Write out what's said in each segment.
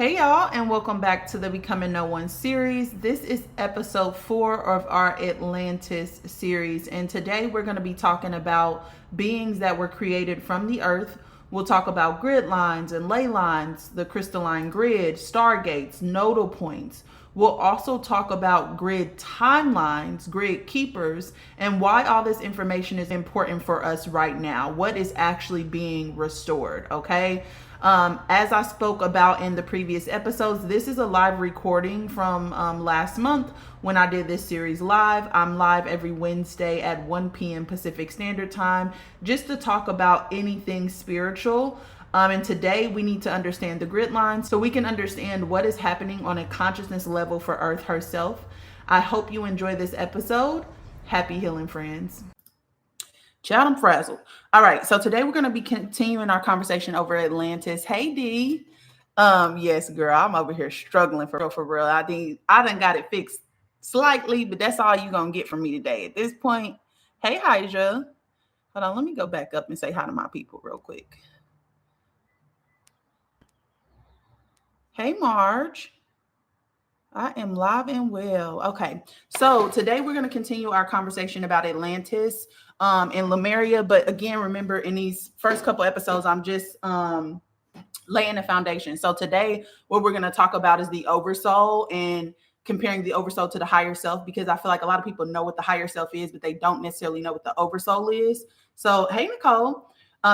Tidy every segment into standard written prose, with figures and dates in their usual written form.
Hey y'all, and welcome back to the Becoming No One series. This is episode 4 of our Atlantis series, and today we're going to be talking about beings that were created from the earth. We'll talk about grid lines and ley lines, the crystalline grid, stargates, nodal points. We'll also talk about grid timelines, grid keepers, and why all this information is important for us right now. What is actually being restored, okay? As I spoke about in the previous episodes, this is a live recording from last month when I did this series live. I'm live every Wednesday at 1 p.m. Pacific Standard Time just to talk about anything spiritual. And today we need to understand the grid lines so we can understand what is happening on a consciousness level for Earth herself. I hope you enjoy this episode. Happy healing, friends. Child, I'm frazzled. All right, so today we're going to be continuing our conversation over Atlantis. Hey, D. Yes, girl, I'm over here struggling for real. I done got it fixed slightly, but that's all you're going to get from me today. At this point, hey, Hydra. Hold on, let me go back up and say hi to my people real quick. Hey, Marge. I am live and well. Okay, so today we're going to continue our conversation about Atlantis and Lemuria. But again, remember, in these first couple episodes, I'm just laying the foundation. So today, what we're going to talk about is the oversoul and comparing the oversoul to the higher self, because I feel like a lot of people know what the higher self is, but they don't necessarily know what the oversoul is. So, hey, Nicole.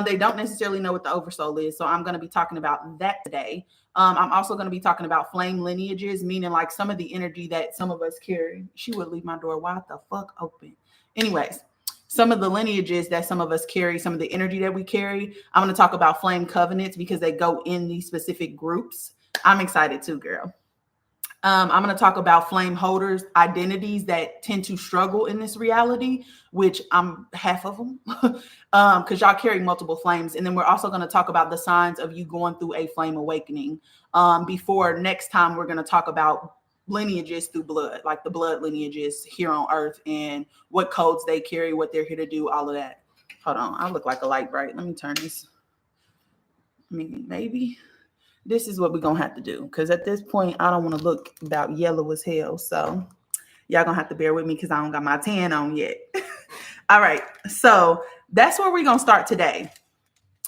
They don't necessarily know what the oversoul is. So I'm going to be talking about that today. I'm also going to be talking about flame lineages, meaning like some of the energy that some of us carry. She would leave my door wide the fuck open. Anyways, some of the lineages that some of us carry, some of the energy that we carry. I'm going to talk about flame covenants because they go in these specific groups. I'm excited too, girl. I'm going to talk about flame holders, identities that tend to struggle in this reality, which I'm half of them, because y'all carry multiple flames. And then we're also going to talk about the signs of you going through a flame awakening. Before next time, we're going to talk about lineages through blood, like the blood lineages here on Earth and what codes they carry, what they're here to do, all of that. Hold on, I look like a light bright. Let me turn this. Maybe. This is what we're going to have to do, because at this point, I don't want to look about yellow as hell. So y'all going to have to bear with me because I don't got my tan on yet. All right. So that's where we're going to start today.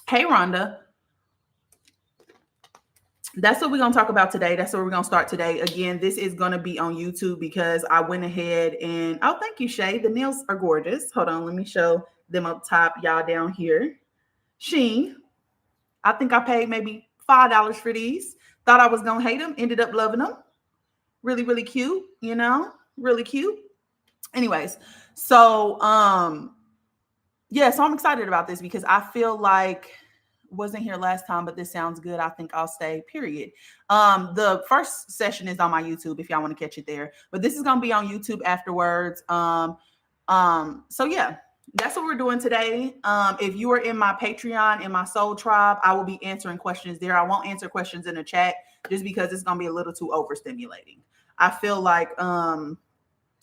Hey, Rhonda. That's what we're going to talk about today. That's where we're going to start today. Again, this is going to be on YouTube because I went ahead and, oh, thank you, Shay. The nails are gorgeous. Hold on. Let me show them up top. Y'all down here. Sheen. I think I paid maybe $5 for these. Thought I was gonna hate them, ended up loving them. Really, really cute, you know, really cute. Anyways, so yeah, so I'm excited about this because I feel like wasn't here last time, but this sounds good. I think I'll stay, period. The first session is on my YouTube if y'all want to catch it there, but this is gonna be on YouTube afterwards. So yeah. That's what we're doing today. If you are in my Patreon, in my soul tribe, I will be answering questions there. I won't answer questions in the chat just because it's going to be a little too overstimulating. I feel like, when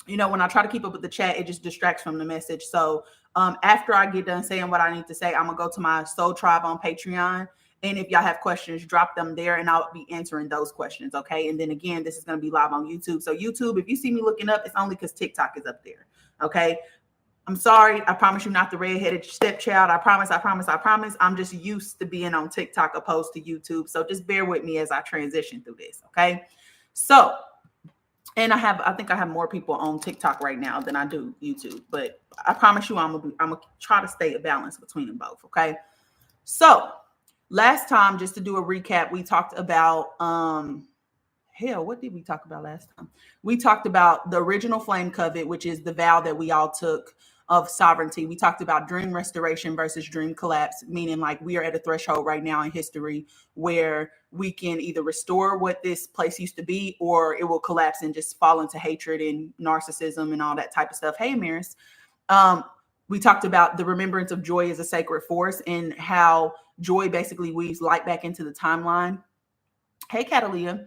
I try to keep up with the chat, it just distracts from the message. So after I get done saying what I need to say, I'm going to go to my soul tribe on Patreon. And if y'all have questions, drop them there and I'll be answering those questions. Okay. And then again, this is going to be live on YouTube. So YouTube, if you see me looking up, it's only because TikTok is up there. Okay. I'm sorry. I promise you not the redheaded stepchild. I promise. I'm just used to being on TikTok opposed to YouTube. So just bear with me as I transition through this. Okay. So, and I think I have more people on TikTok right now than I do YouTube, but I promise you I'm going to try to stay a balance between them both. Okay. So last time, just to do a recap, we talked about, what did we talk about last time? We talked about the original flame covenant, which is the vow that we all took of sovereignty. We talked about dream restoration versus dream collapse, meaning like we are at a threshold right now in history where we can either restore what this place used to be, or it will collapse and just fall into hatred and narcissism and all that type of stuff. Hey, Maris. We talked about the remembrance of joy as a sacred force and how joy basically weaves light back into the timeline. Hey, Catalia.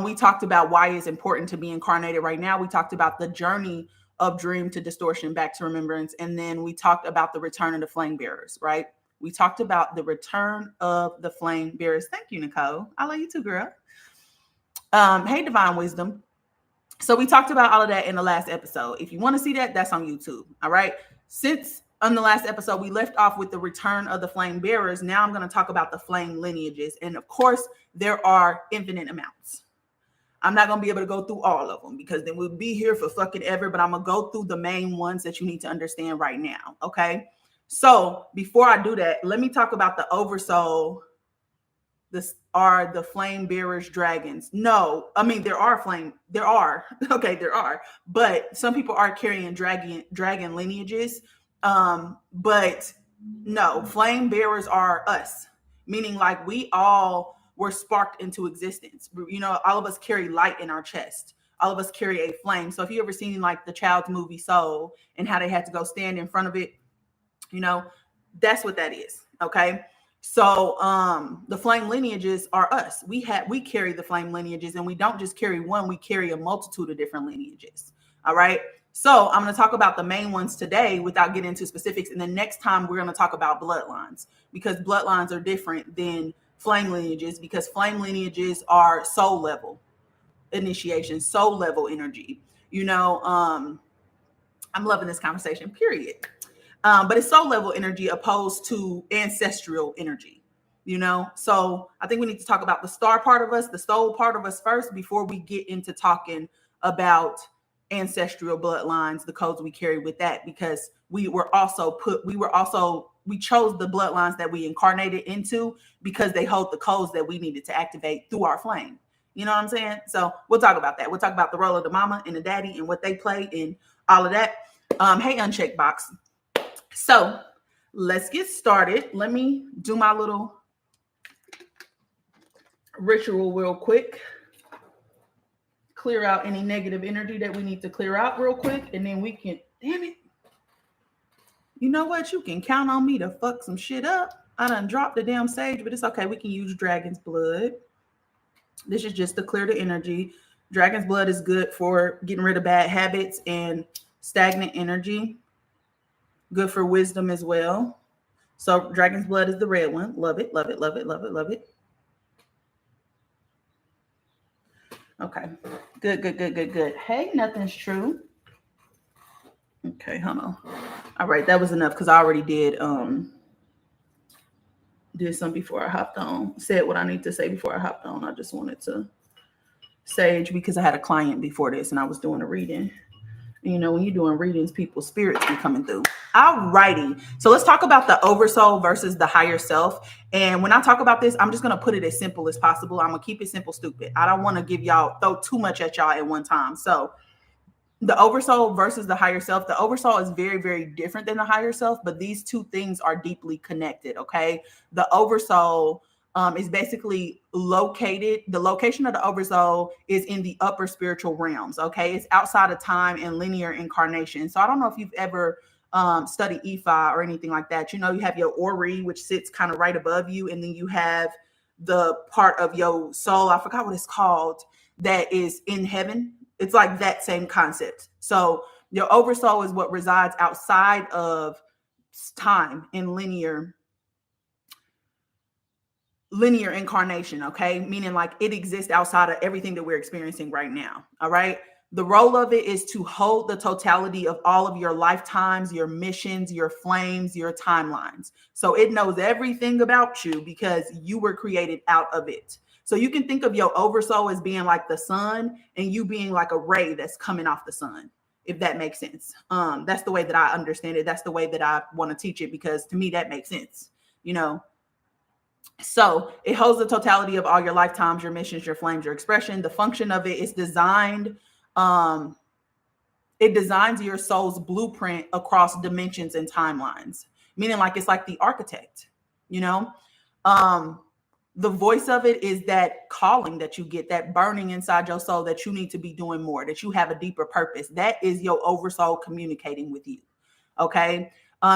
We talked about why it's important to be incarnated right now. We talked about the journey of dream to distortion back to remembrance. And then we talked about the return of the flame bearers, right? We talked about the return of the flame bearers. Thank you, Nicole. I love you too, girl. Hey, Divine Wisdom. So we talked about all of that in the last episode. If you want to see that, that's on YouTube. All right. Since on the last episode, we left off with the return of the flame bearers. Now I'm going to talk about the flame lineages. And of course, there are infinite amounts. I'm not going to be able to go through all of them because then we'll be here for fucking ever. But I'm going to go through the main ones that you need to understand right now. Okay. So before I do that, let me talk about the oversoul. This are the flame bearers dragons. No, I mean there are, but some people are carrying dragon lineages. But no, flame bearers are us, meaning like we all were sparked into existence. You know, all of us carry light in our chest. All of us carry a flame. So if you ever seen like the child's movie Soul and how they had to go stand in front of it, you know, that's what that is. Okay. So the flame lineages are us. We carry the flame lineages, and we don't just carry one, we carry a multitude of different lineages. All right. So I'm going to talk about the main ones today without getting into specifics. And then next time we're going to talk about bloodlines, because bloodlines are different than flame lineages, because flame lineages are soul level initiation, soul level energy. You know, I'm loving this conversation, period. But it's soul level energy opposed to ancestral energy, you know? So I think we need to talk about the star part of us, the soul part of us first, before we get into talking about ancestral bloodlines, the codes we carry with that, because we chose the bloodlines that we incarnated into because they hold the codes that we needed to activate through our flame. You know what I'm saying? So we'll talk about that. We'll talk about the role of the mama and the daddy and what they play and all of that. Hey, Unchecked Box. So let's get started. Let me do my little ritual real quick. Clear out any negative energy that we need to clear out real quick. And then we can, damn it. You know what? You can count on me to fuck some shit up. I done dropped the damn sage, but it's okay. We can use dragon's blood. This is just to clear the energy. Dragon's blood is good for getting rid of bad habits and stagnant energy. Good for wisdom as well. So dragon's blood is the red one. Love it, love it, love it, love it, love it. Okay. Good. Hey, nothing's true. Okay, hold on. All right, that was enough because I already did some before I hopped on. Said what I need to say before I hopped on. I just wanted to sage because I had a client before this and I was doing a reading. You know, when you're doing readings, people's spirits be coming through. All righty. So let's talk about the oversoul versus the higher self. And when I talk about this, I'm just going to put it as simple as possible. I'm going to keep it simple, stupid. I don't want to throw too much at y'all at one time. So the oversoul versus the higher self. The oversoul is very, very different than the higher self, but these two things are deeply connected. Okay. The oversoul is basically located. The location of the oversoul is in the upper spiritual realms. Okay. It's outside of time and linear incarnation. So I don't know if you've ever studied Ifa or anything like that. You know, you have your Ori, which sits kind of right above you. And then you have the part of your soul, I forgot what it's called, that is in heaven. It's like that same concept. So your oversoul is what resides outside of time in linear incarnation, okay? Meaning like it exists outside of everything that we're experiencing right now, all right? The role of it is to hold the totality of all of your lifetimes, your missions, your flames, your timelines. So it knows everything about you because you were created out of it. So you can think of your oversoul as being like the sun and you being like a ray that's coming off the sun, if that makes sense. That's the way that I understand it. That's the way that I want to teach it because to me that makes sense, you know. So it holds the totality of all your lifetimes, your missions, your flames, your expression. The function of it is designed. It designs your soul's blueprint across dimensions and timelines, meaning like it's like the architect, you know. The voice of it is that calling that you get, that burning inside your soul that you need to be doing more, that you have a deeper purpose. That is your oversoul communicating with you. Okay.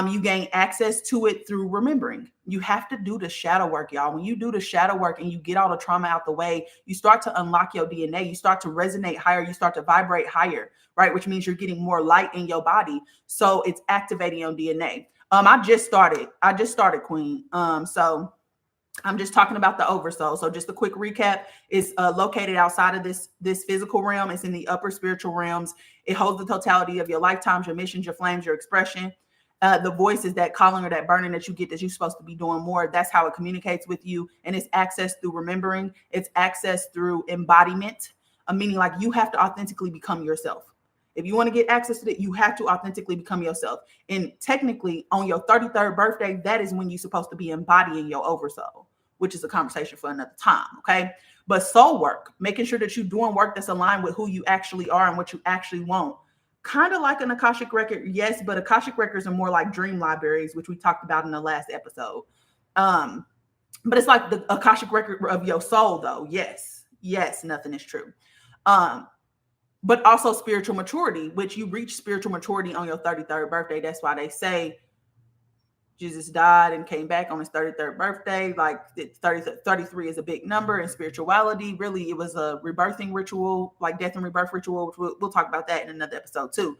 You gain access to it through remembering. You have to do the shadow work, y'all. When you do the shadow work and you get all the trauma out the way, you start to unlock your DNA. You start to resonate higher. You start to vibrate higher, right? Which means you're getting more light in your body. So it's activating your DNA. I just started, Queen. So I'm just talking about the oversoul. So just a quick recap: it's located outside of this physical realm. It's in the upper spiritual realms. It holds the totality of your lifetimes, your missions, your flames, your expression. The voice is that calling or that burning that you get that you're supposed to be doing more. That's how it communicates with you. And it's accessed through remembering. It's accessed through embodiment, meaning like you have to authentically become yourself. If you want to get access to it, you have to authentically become yourself. And technically, on your 33rd birthday, that is when you're supposed to be embodying your oversoul, which is a conversation for another time. Okay. But soul work, making sure that you're doing work that's aligned with who you actually are and what you actually want. Kind of like an Akashic record, yes, but Akashic records are more like dream libraries, which we talked about in the last episode. But it's like the Akashic record of your soul, though. Yes, nothing is true. But also spiritual maturity, which you reach spiritual maturity on your 33rd birthday. That's why they say Jesus died and came back on his 33rd birthday. Like 33 is a big number in spirituality. Really, it was a rebirthing ritual, like death and rebirth ritual, which we'll talk about that in another episode too.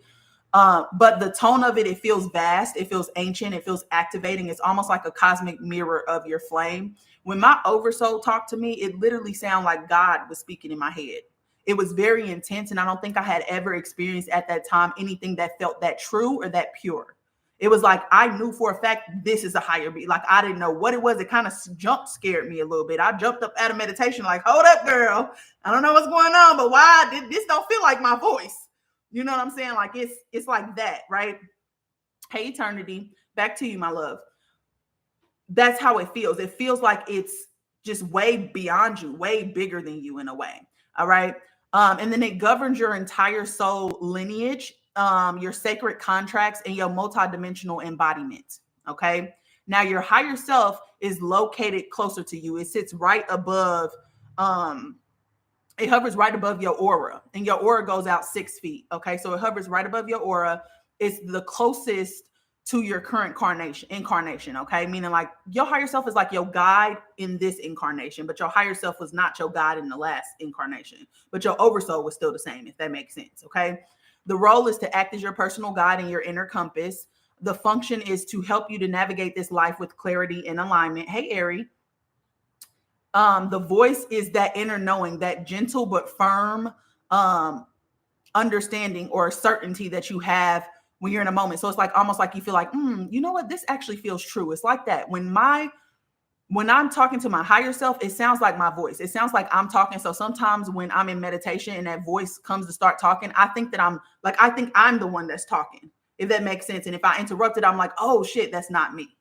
But the tone of it, it feels vast. It feels ancient. It feels activating. It's almost like a cosmic mirror of your flame. When my oversoul talked to me, it literally sounded like God was speaking in my head. It was very intense. And I don't think I had ever experienced at that time anything that felt that true or that pure. It was like, I knew for a fact, this is a higher being. Like, I didn't know what it was. It kind of scared me a little bit. I jumped up out of meditation, like, hold up, girl. I don't know what's going on, but why this don't feel like my voice? You know what I'm saying? Like, it's like that, right? Hey, Eternity, back to you, my love. That's how it feels. It feels like it's just way beyond you, way bigger than you in a way. All right. And then it governs your entire soul lineage, your sacred contracts, and your multidimensional embodiment. Okay. Now, your higher self is located closer to you. It sits right above, it hovers right above your aura, and your aura goes out 6 feet. Okay. So it hovers right above your aura. It's the closest to your current incarnation. Okay. Meaning like your higher self is like your guide in this incarnation, but your higher self was not your guide in the last incarnation, but your oversoul was still the same, if that makes sense. Okay. The role is to act as your personal guide and your inner compass. The function is to help you to navigate this life with clarity and alignment. Hey, Ari. The voice is that inner knowing, that gentle but firm understanding or certainty that you have when you're in a moment. So it's like almost like you feel like, you know what, this actually feels true. It's like that. When I'm talking to my higher self, it sounds like my voice. It sounds like I'm talking. So sometimes when I'm in meditation and that voice comes to start talking, I think I'm the one that's talking, if that makes sense. And if I interrupted, I'm like, oh shit, that's not me.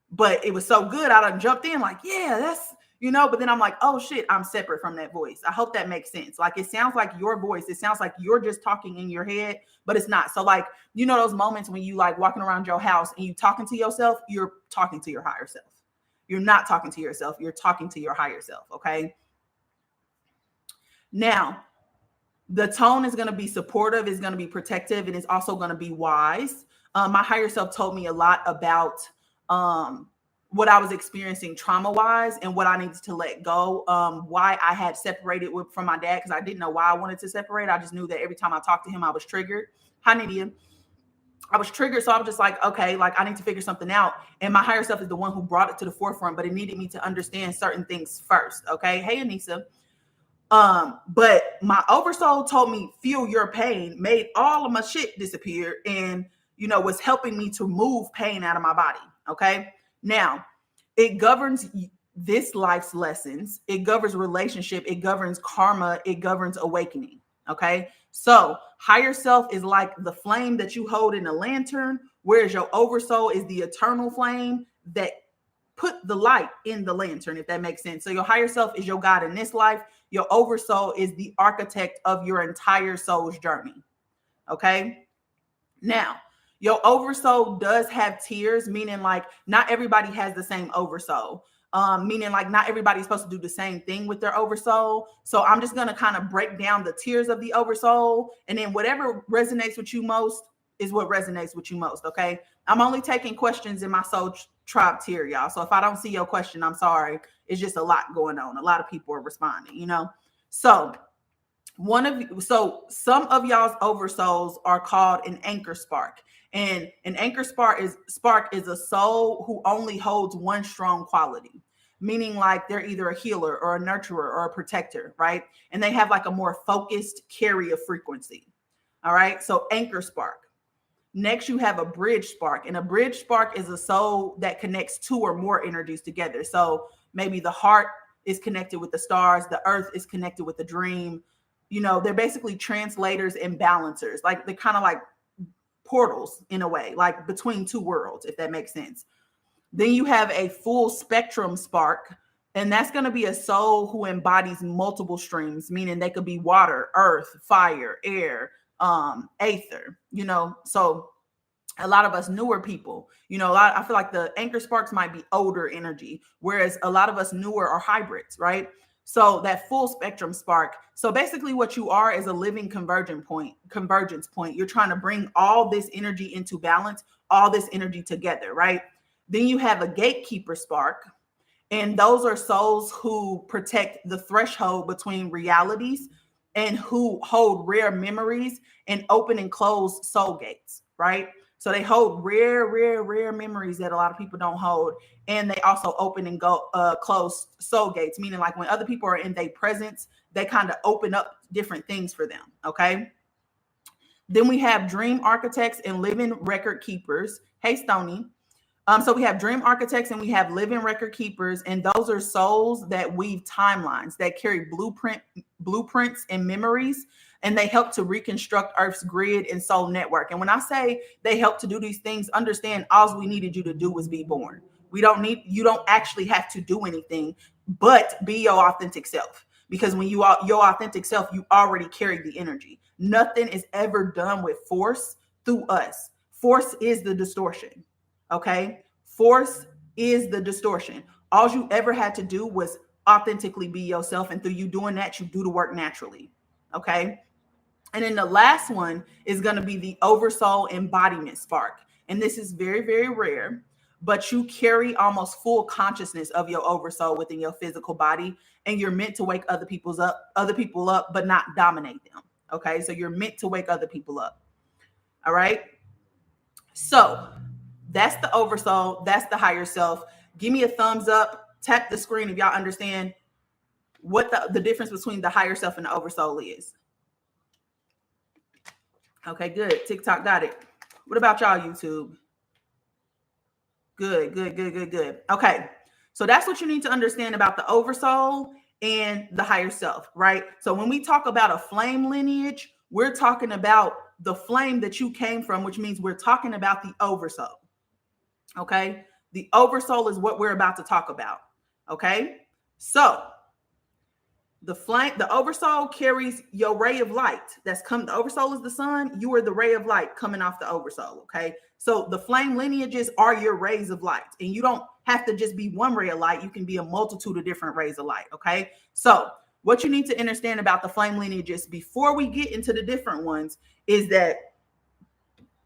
But it was so good, I done jumped in like, yeah, that's, but then I'm like, oh shit, I'm separate from that voice. I hope that makes sense. Like, it sounds like your voice. It sounds like you're just talking in your head, but it's not. So like, those moments when you like walking around your house and you talking to yourself, you're talking to your higher self. You're not talking to yourself. You're talking to your higher self. Okay. Now, the tone is going to be supportive, is going to be protective, and it's also going to be wise. My higher self told me a lot about what I was experiencing trauma-wise and what I needed to let go. Why I had separated from my dad, because I didn't know why I wanted to separate. I just knew that every time I talked to him, I was triggered. Hi, Nidia. I was triggered. So I was just like, okay, like I need to figure something out. And my higher self is the one who brought it to the forefront, but it needed me to understand certain things first. Okay. Hey, Anissa. But my oversoul told me, feel your pain, made all of my shit disappear, and was helping me to move pain out of my body. Okay. Now, it governs this life's lessons. It governs relationship. It governs karma. It governs awakening. Okay. So higher self is like the flame that you hold in a lantern, whereas your oversoul is the eternal flame that put the light in the lantern, if that makes sense. So your higher self is your God in this life. Your oversoul is the architect of your entire soul's journey. Okay. Now, your oversoul does have tiers, meaning like not everybody has the same oversoul. Meaning like not everybody's supposed to do the same thing with their oversoul. So I'm just going to kind of break down the tiers of the oversoul, and then whatever resonates with you most is what resonates with you most. Okay. I'm only taking questions in my soul tribe tier, y'all. So if I don't see your question, I'm sorry. It's just a lot going on. A lot of people are responding, So some of y'all's oversouls are called an anchor spark. And an anchor spark is a soul who only holds one strong quality, meaning like they're either a healer or a nurturer or a protector, right? And they have like a more focused carrier frequency. All right. So anchor spark. Next, you have a bridge spark, and a bridge spark is a soul that connects two or more energies together. So maybe the heart is connected with the stars, the earth is connected with the dream. They're basically translators and balancers. Like they're kind of like portals in a way, like between two worlds, if that makes sense. Then you have a full spectrum spark, and that's going to be a soul who embodies multiple streams, meaning they could be water, earth, fire, air, aether, so a lot of us newer people, I feel like the anchor sparks might be older energy, whereas a lot of us newer are hybrids, right? So that full spectrum spark. So basically what you are is a living convergence point. You're trying to bring all this energy into balance, all this energy together, right? Then you have a gatekeeper spark, and those are souls who protect the threshold between realities and who hold rare memories and open and close soul gates, right? So they hold rare memories that a lot of people don't hold. And they also open and close soul gates, meaning like when other people are in their presence, they kind of open up different things for them, okay? Then we have dream architects and living record keepers. Hey, Stony. So we have dream architects and we have living record keepers, and those are souls that weave timelines, that carry blueprints and memories, and they help to reconstruct Earth's grid and soul network. And when I say they help to do these things, understand all we needed you to do was be born. You don't actually have to do anything but be your authentic self. Because when you are your authentic self, you already carry the energy. Nothing is ever done with force through us. Force is the distortion. Okay. Force is the distortion. All you ever had to do was authentically be yourself. And through you doing that, you do the work naturally. Okay. And then the last one is going to be the oversoul embodiment spark. And this is very, very rare, but you carry almost full consciousness of your oversoul within your physical body. And you're meant to wake other people up, but not dominate them. Okay. So you're meant to wake other people up. All right. So that's the oversoul. That's the higher self. Give me a thumbs up. Tap the screen if y'all understand what the difference between the higher self and the oversoul is. Okay, good. TikTok got it. What about y'all, YouTube? Good. Okay, so that's what you need to understand about the oversoul and the higher self, right? So when we talk about a flame lineage, we're talking about the flame that you came from, which means we're talking about the oversoul. Okay, the oversoul is what we're about to talk about. Okay, so the oversoul carries your ray of light. The oversoul is the sun. You are the ray of light coming off the oversoul. Okay, so the flame lineages are your rays of light, and you don't have to just be one ray of light. You can be a multitude of different rays of light. Okay, so what you need to understand about the flame lineages before we get into the different ones is that,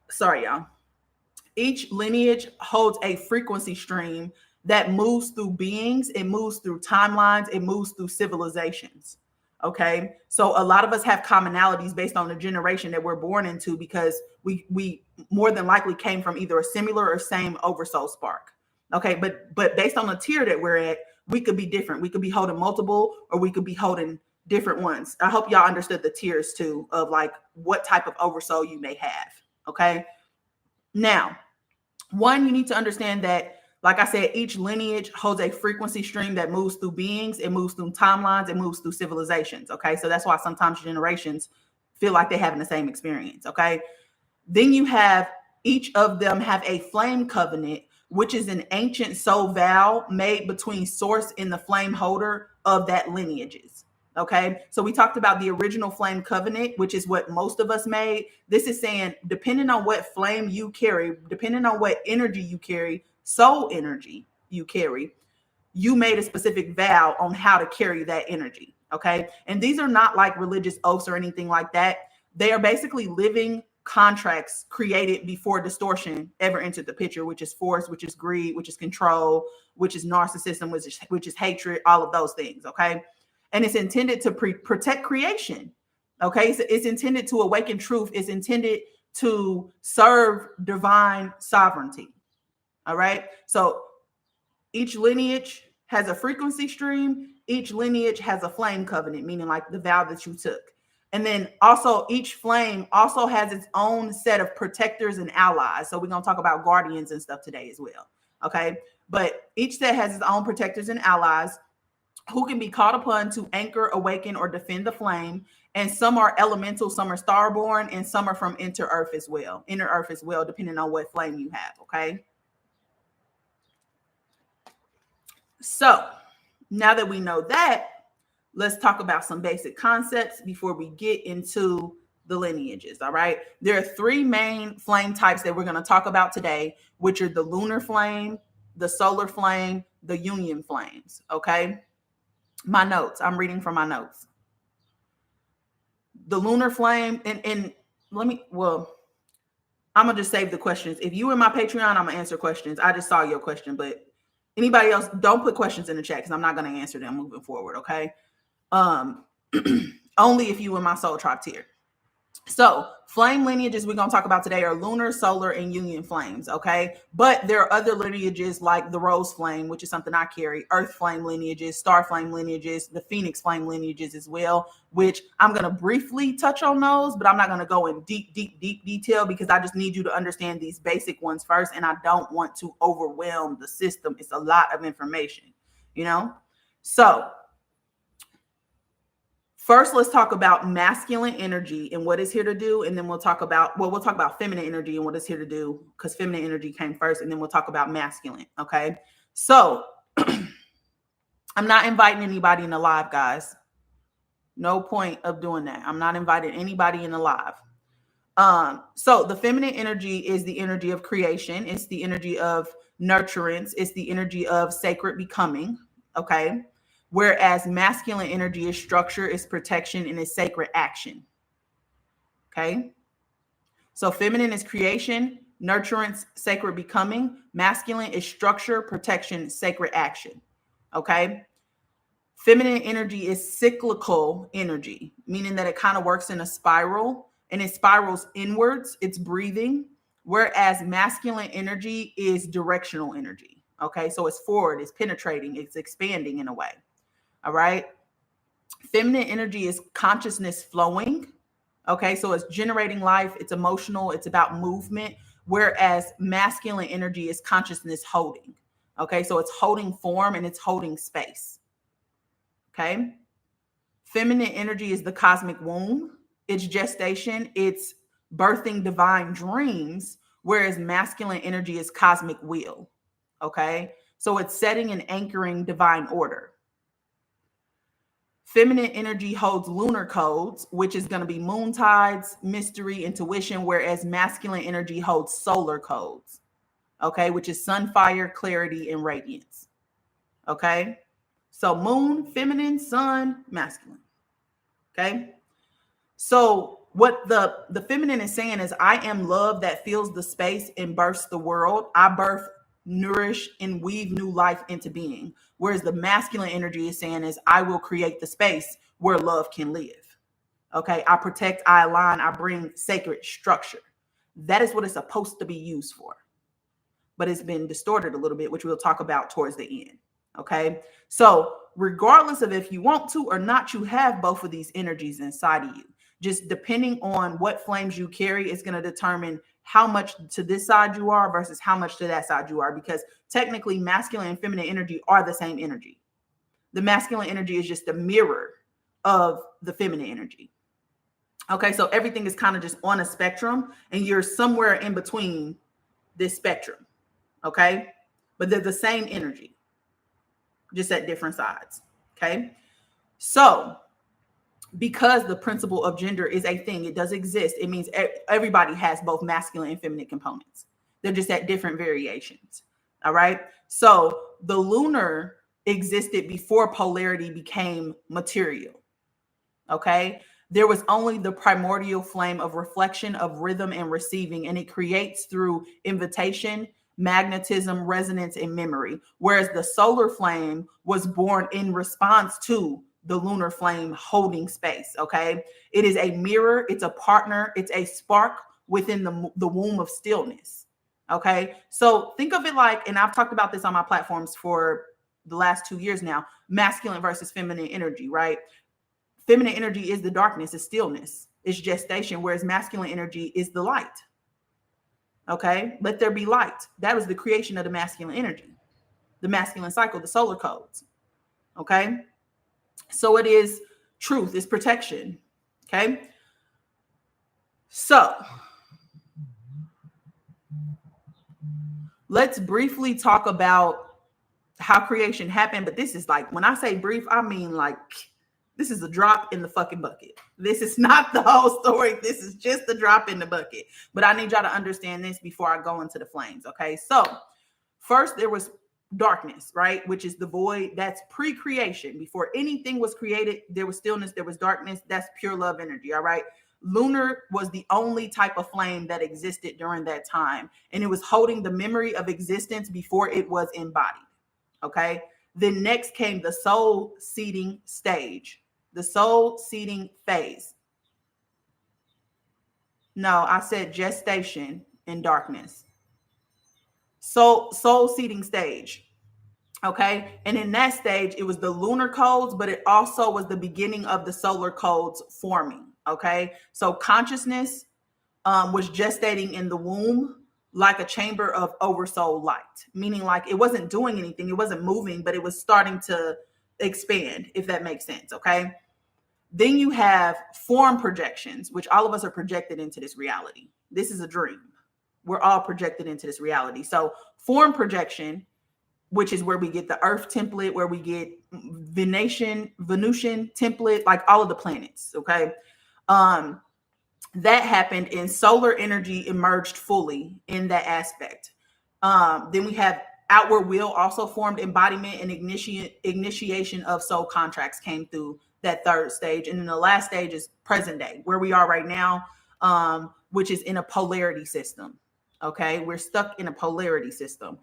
sorry, y'all. Each lineage holds a frequency stream that moves through beings, it moves through timelines, it moves through civilizations. Okay. So a lot of us have commonalities based on the generation that we're born into, because we more than likely came from either a similar or same oversoul spark. Okay. But based on the tier that we're at, we could be different. We could be holding multiple, or we could be holding different ones. I hope y'all understood the tiers too, of like what type of oversoul you may have. Okay. Now, one, you need to understand that, like I said, each lineage holds a frequency stream that moves through beings, it moves through timelines, it moves through civilizations. Okay. So that's why sometimes generations feel like they're having the same experience. Okay. Then you have each of them have a flame covenant, which is an ancient soul vow made between source and the flame holder of that lineages. Okay, so we talked about the original flame covenant, which is what most of us made. This is saying, depending on what flame you carry, depending on what energy you carry, soul energy you carry, you made a specific vow on how to carry that energy. Okay, and these are not like religious oaths or anything like that. They are basically living contracts created before distortion ever entered the picture, which is force, which is greed, which is control, which is narcissism, which is hatred, all of those things. Okay. And it's intended to protect creation. Okay. So it's intended to awaken truth. It's intended to serve divine sovereignty. All right. So each lineage has a frequency stream. Each lineage has a flame covenant, meaning like the vow that you took. And then also each flame also has its own set of protectors and allies. So we're going to talk about guardians and stuff today as well. Okay. But each set has its own protectors and allies who can be called upon to anchor, awaken, or defend the flame. And some are elemental, some are starborn, and some are from inner earth as well, depending on what flame you have. Okay. So now that we know that, let's talk about some basic concepts before we get into the lineages. All right. There are three main flame types that we're going to talk about today, which are the lunar flame, the solar flame, the union flames. Okay. My notes. I'm reading from my notes. The lunar flame, and I'm going to just save the questions. If you in my Patreon, I'm going to answer questions. I just saw your question, but anybody else, don't put questions in the chat because I'm not going to answer them moving forward. Okay. Only if you in my soul tribe tier. So flame lineages we're going to talk about today are lunar, solar, and union flames. Okay. But there are other lineages like the rose flame, which is something I carry, earth flame lineages, star flame lineages, the phoenix flame lineages as well, which I'm going to briefly touch on those, but I'm not going to go in deep detail because I just need you to understand these basic ones first. And I don't want to overwhelm the system. It's a lot of information, you know? So first, let's talk about masculine energy and what it's here to do. And then we'll talk about feminine energy and what it's here to do because feminine energy came first. And then we'll talk about masculine. Okay. So I'm not inviting anybody in the live, guys. No point of doing that. I'm not inviting anybody in the live. So the feminine energy is the energy of creation. It's the energy of nurturance. It's the energy of sacred becoming. Okay. Whereas masculine energy is structure, is protection, and is sacred action. Okay. So feminine is creation, nurturance, sacred becoming. Masculine is structure, protection, sacred action. Okay. Feminine energy is cyclical energy, meaning that it kind of works in a spiral and it spirals inwards. It's breathing. Whereas masculine energy is directional energy. Okay. So it's forward, it's penetrating, it's expanding in a way. All right. Feminine energy is consciousness flowing. Okay. So it's generating life. It's emotional. It's about movement. Whereas masculine energy is consciousness holding. Okay. So it's holding form and it's holding space. Okay. Feminine energy is the cosmic womb. It's gestation. It's birthing divine dreams. Whereas masculine energy is cosmic will. Okay. So it's setting and anchoring divine order. Feminine energy holds lunar codes, which is going to be moon tides, mystery, intuition, whereas masculine energy holds solar codes, okay, which is sun, fire, clarity, and radiance. Okay. So moon, feminine, sun, masculine. Okay. So what the feminine is saying is I am love that fills the space and births the world. I birth, nourish, and weave new life into being. Whereas the masculine energy is saying is I will create the space where love can live. Okay. I protect, I align, I bring sacred structure. That is what it's supposed to be used for. But it's been distorted a little bit, which we'll talk about towards the end. Okay. So regardless of if you want to or not, you have both of these energies inside of you. Just depending on what flames you carry is going to determine how much to this side you are versus how much to that side you are, because technically masculine and feminine energy are the same energy. The masculine energy is just a mirror of the feminine energy. Okay, so everything is kind of just on a spectrum and you're somewhere in between this spectrum. Okay, but they're the same energy, just at different sides. Okay, so because the principle of gender is a thing, it does exist. It means everybody has both masculine and feminine components. They're just at different variations. All right. So the lunar existed before polarity became material. Okay. There was only the primordial flame of reflection, of rhythm and receiving, and it creates through invitation, magnetism, resonance, and memory. Whereas the solar flame was born in response to the lunar flame holding space. Okay. It is a mirror. It's a partner. It's a spark within the womb of stillness. Okay. So think of it like, and I've talked about this on my platforms for the last 2 years now, masculine versus feminine energy, right? Feminine energy is the darkness, is stillness, is gestation, whereas masculine energy is the light. Okay. Let there be light. That was the creation of the masculine energy, the masculine cycle, the solar codes. Okay. So it is truth, is protection. Okay. So let's briefly talk about how creation happened. But this is like, when I say brief, I mean like, this is a drop in the fucking bucket. This is not the whole story. This is just the drop in the bucket. But I need y'all to understand this before I go into the flames. Okay. So first there was darkness, right? Which is the void. That's pre-creation. Before anything was created, there was stillness, there was darkness. That's pure love energy. All right. Lunar was the only type of flame that existed during that time. And it was holding the memory of existence before it was embodied. Okay. Then next came the soul seeding stage, the soul seeding phase. No, I said gestation in darkness. Soul seeding stage. Okay. And in that stage, it was the lunar codes, but it also was the beginning of the solar codes forming. Okay. So consciousness was gestating in the womb like a chamber of oversoul light, meaning like it wasn't doing anything. It wasn't moving, but it was starting to expand, if that makes sense. Okay. Then you have form projections, which all of us are projected into this reality. This is a dream. We're all projected into this reality. So form projection, which is where we get the Earth template, where we get Venusian template, like all of the planets. Okay. That happened, and solar energy emerged fully in that aspect. Then we have outward will also formed, embodiment and initiation of soul contracts came through that third stage. And then the last stage is present day, where we are right now, which is in a polarity system. Okay. We're stuck in a polarity system.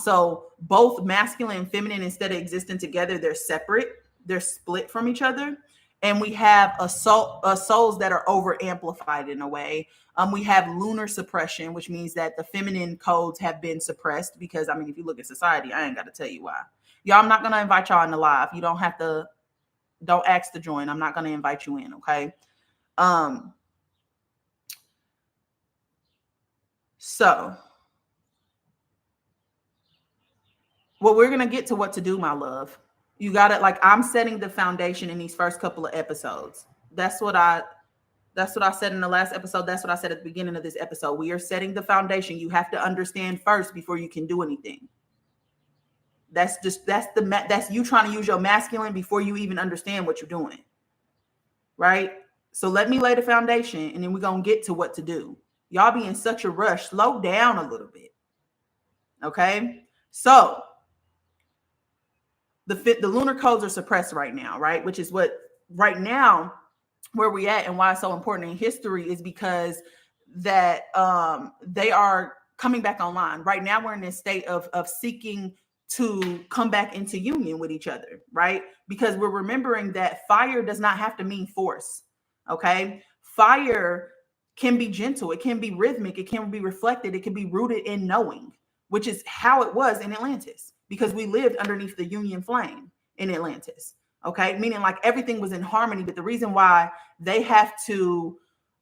So both masculine and feminine, instead of existing together, they're separate. They're split from each other. And we have souls that are over amplified in a way. We have lunar suppression, which means that the feminine codes have been suppressed because, I mean, if you look at society, I ain't got to tell you why. Y'all, I'm not going to invite y'all in the live. You don't have to, don't ask to join. I'm not going to invite you in. Okay. So well, we're going to get to what to do, my love. You got it. Like, I'm setting the foundation in these first couple of episodes. That's what I said in the last episode. That's what I said at the beginning of this episode. We are setting the foundation. You have to understand first before you can do anything. That's you trying to use your masculine before you even understand what you're doing. Right? So let me lay the foundation, and then we're going to get to what to do. Y'all be in such a rush. Slow down a little bit. Okay? So the lunar codes are suppressed right now, right? Which is what right now where we at, and why it's so important in history is because that they are coming back online. Right now we're in this state of seeking to come back into union with each other, right? Because we're remembering that fire does not have to mean force. Okay. Fire can be gentle. It can be rhythmic. It can be reflected. It can be rooted in knowing, which is how it was in Atlantis, because we lived underneath the Union flame in Atlantis. Okay. Meaning like everything was in harmony. But the reason why they have to,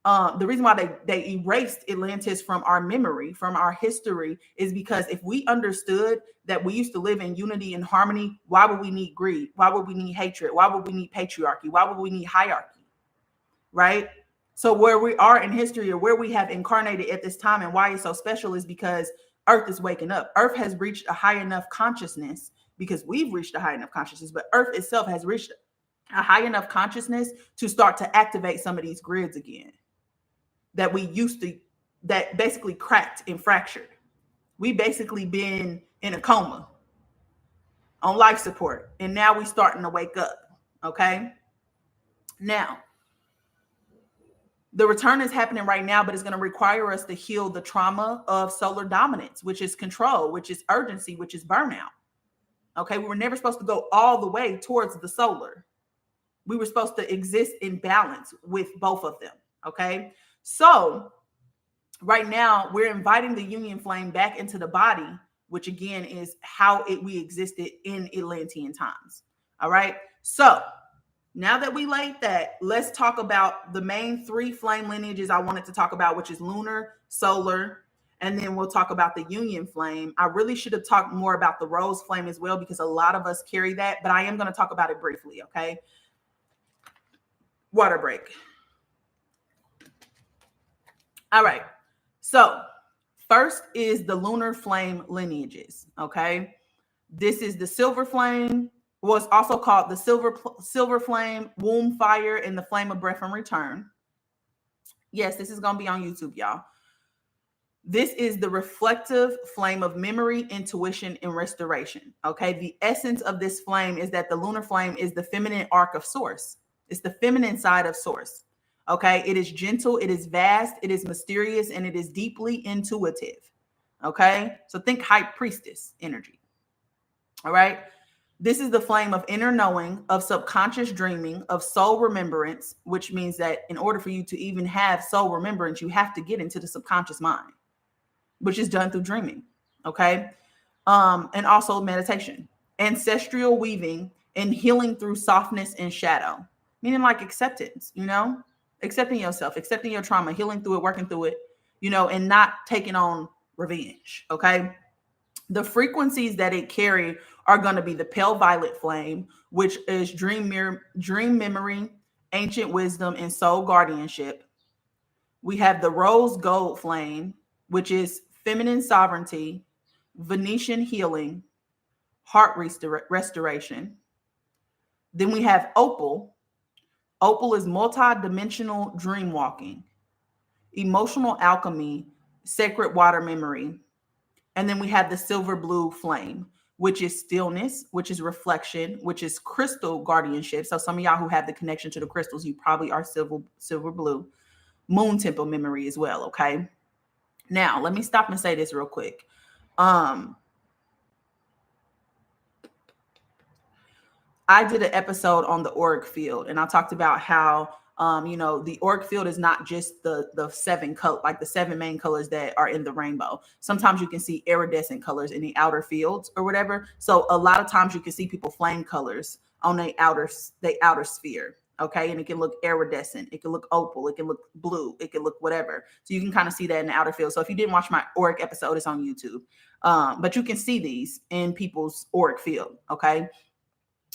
the reason why they erased Atlantis from our memory, from our history, is because if we understood that we used to live in unity and harmony, why would we need greed? Why would we need hatred? Why would we need patriarchy? Why would we need hierarchy? Right? So where we are in history, or where we have incarnated at this time, and why it's so special, is because Earth is waking up. Earth has reached a high enough consciousness, because we've reached a high enough consciousness, but Earth itself has reached a high enough consciousness to start to activate some of these grids again that we used to, that basically cracked and fractured. We basically been in a coma on life support, and now we starting to wake up. Okay. Now, the return is happening right now, but it's going to require us to heal the trauma of solar dominance, which is control, which is urgency, which is burnout. Okay. We were never supposed to go all the way towards the solar. We were supposed to exist in balance with both of them. Okay. So right now we're inviting the union flame back into the body, which again is how we existed in Atlantean times. All right. So now that we laid that, let's talk about the main three flame lineages I wanted to talk about, which is lunar, solar, and then we'll talk about the union flame. I really should have talked more about the rose flame as well, because a lot of us carry that, but I am going to talk about it briefly. Okay. Water break. All right. So first is the lunar flame lineages. Okay. This is the silver flame, was also called the silver flame, womb fire, and the flame of breath and return. Yes, this is going to be on YouTube, y'all. This is the reflective flame of memory, intuition, and restoration. Okay. The essence of this flame is that the lunar flame is the feminine arc of source. It's the feminine side of source. Okay. It is gentle, it is vast, it is mysterious, and it is deeply intuitive. Okay. So think high priestess energy. All right. This is the flame of inner knowing, of subconscious dreaming, of soul remembrance, which means that in order for you to even have soul remembrance, you have to get into the subconscious mind, which is done through dreaming. Okay. And also meditation, ancestral weaving, and healing through softness and shadow, meaning like acceptance, accepting yourself, accepting your trauma, healing through it, working through it, and not taking on revenge. Okay. The frequencies that it carry are going to be the pale violet flame, which is dream memory, ancient wisdom, and soul guardianship. We have the rose gold flame, which is feminine sovereignty, Venetian healing, heart restoration. Then we have opal. Opal is multi-dimensional dream walking, emotional alchemy, sacred water memory. And then we have the silver blue flame, which is stillness, which is reflection, which is crystal guardianship. So some of y'all who have the connection to the crystals, you probably are silver blue. Moon temple memory as well. Okay. Now let me stop and say this real quick. I did an episode on the auric field, and I talked about how the auric field is not just the seven color, like the seven main colors that are in the rainbow. Sometimes you can see iridescent colors in the outer fields or whatever. So a lot of times you can see people flame colors on the outer sphere. Okay. And it can look iridescent. It can look opal. It can look blue. It can look whatever. So you can kind of see that in the outer field. So if you didn't watch my auric episode, it's on YouTube. But you can see these in people's auric field. Okay.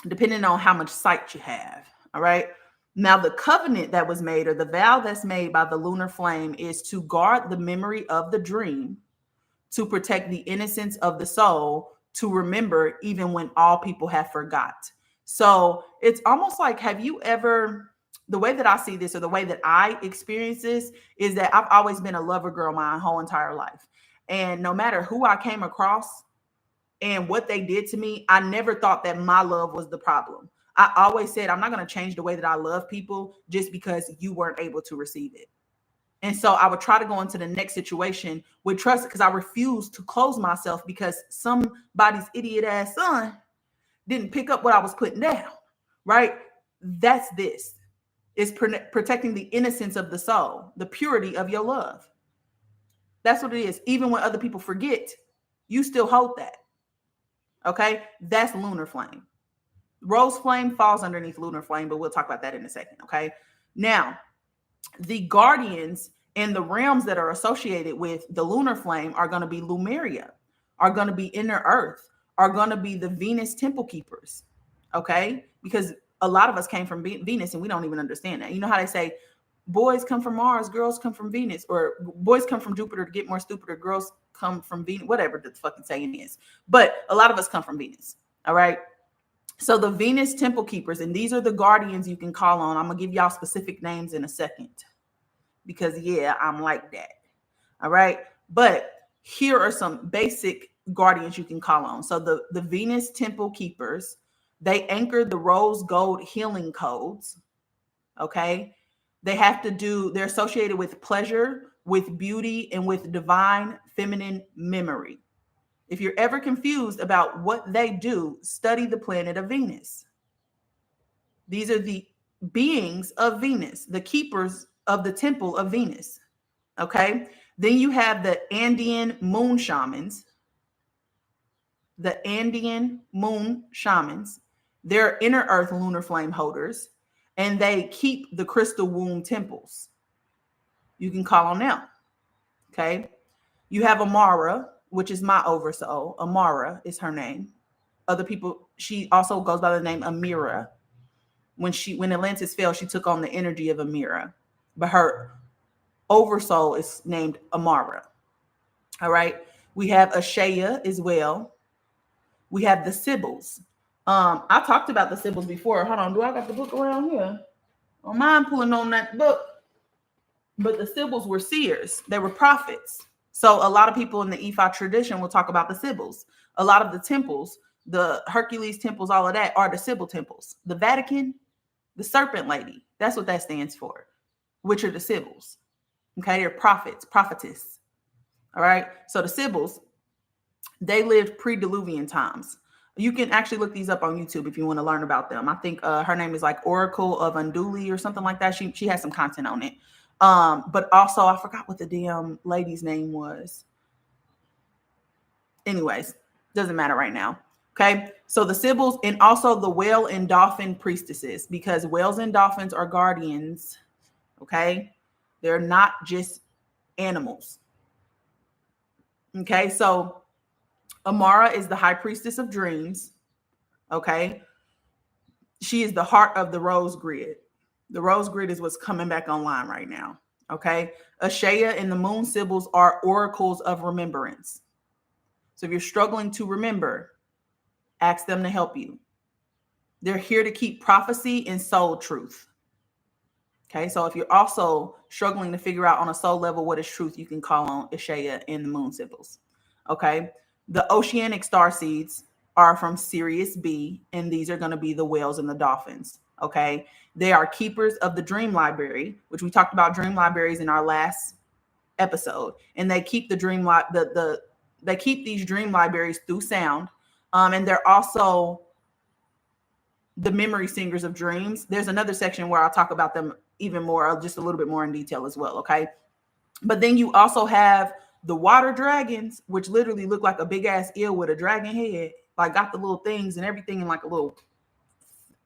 Depending on how much sight you have. All right. Now, the covenant that was made, or the vow that's made by the lunar flame, is to guard the memory of the dream, to protect the innocence of the soul, to remember even when all people have forgot. So it's almost like, have you ever, the way that I see this, or the way that I experience this, is that I've always been a lover girl my whole entire life. And no matter who I came across and what they did to me, I never thought that my love was the problem. I always said, I'm not going to change the way that I love people just because you weren't able to receive it. And so I would try to go into the next situation with trust, because I refused to close myself because somebody's idiot ass son didn't pick up what I was putting down. Right? That's this. It's protecting the innocence of the soul, the purity of your love. That's what it is. Even when other people forget, you still hold that. Okay? That's lunar flame. Rose flame falls underneath lunar flame, but we'll talk about that in a second. Okay. Now, the guardians and the realms that are associated with the lunar flame are going to be Lumeria, are going to be inner earth, are going to be the Venus temple keepers. Okay. Because a lot of us came from Venus and we don't even understand that. You know how they say boys come from Mars, girls come from Venus, or boys come from Jupiter to get more stupid, or girls come from Venus, whatever the fucking saying is. But a lot of us come from Venus. All right. So the Venus temple keepers, and these are the guardians you can call on. I'm going to give y'all specific names in a second because, yeah, I'm like that. All right. But here are some basic guardians you can call on. So the Venus temple keepers, they anchor the rose gold healing codes. Okay. They're associated with pleasure, with beauty, and with divine feminine memory. If you're ever confused about what they do, study the planet of Venus. These are the beings of Venus, the keepers of the temple of Venus. Okay. Then you have the Andean moon shamans. The Andean moon shamans. They're inner earth lunar flame holders, and they keep the crystal womb temples. You can call on them. Okay. You have Amara, which is my oversoul. Amara is her name. Other people, she also goes by the name Amira. When Atlantis fell, she took on the energy of Amira, but her oversoul is named Amara. All right. We have Ashaya as well. We have the Sibyls. I talked about the Sibyls before. Hold on, do I got the book around here? Oh, mine pulling on that book. But the Sibyls were seers. They were prophets. So a lot of people in the Ifa tradition will talk about the Sibyls. A lot of the temples, the Hercules temples, all of that are the Sibyl temples. The Vatican, the Serpent Lady, that's what that stands for, which are the Sibyls. Okay, they're prophets, prophetess. All right, so the Sibyls, they lived pre-Diluvian times. You can actually look these up on YouTube if you want to learn about them. I think her name is like Oracle of Unduli or something like that. She has some content on it. But also I forgot what the damn lady's name was. Anyways, doesn't matter right now. Okay, so the Sibyls and also the whale and dolphin priestesses, because whales and dolphins are guardians. Okay, they're not just animals. Okay, so Amara is the high priestess of dreams. Okay, she is the heart of the rose grid. The rose grid is what's coming back online right now. Okay, Ashaya and the moon Sibyls are oracles of remembrance. So if you're struggling to remember, ask them to help you. They're here to keep prophecy and soul truth. Okay, so if you're also struggling to figure out on a soul level what is truth, you can call on Ashaya and the moon Sibyls. Okay, the oceanic star seeds are from Sirius B, and these are going to be the whales and the dolphins. Okay, they are keepers of the dream library, which we talked about dream libraries in our last episode, and they keep the they keep these dream libraries through sound, and they're also the memory singers of dreams. There's another section where I'll talk about them even more, just a little bit more in detail as well. Okay, but then you also have the water dragons, which literally look like a big ass eel with a dragon head, like got the little things and everything in like a little,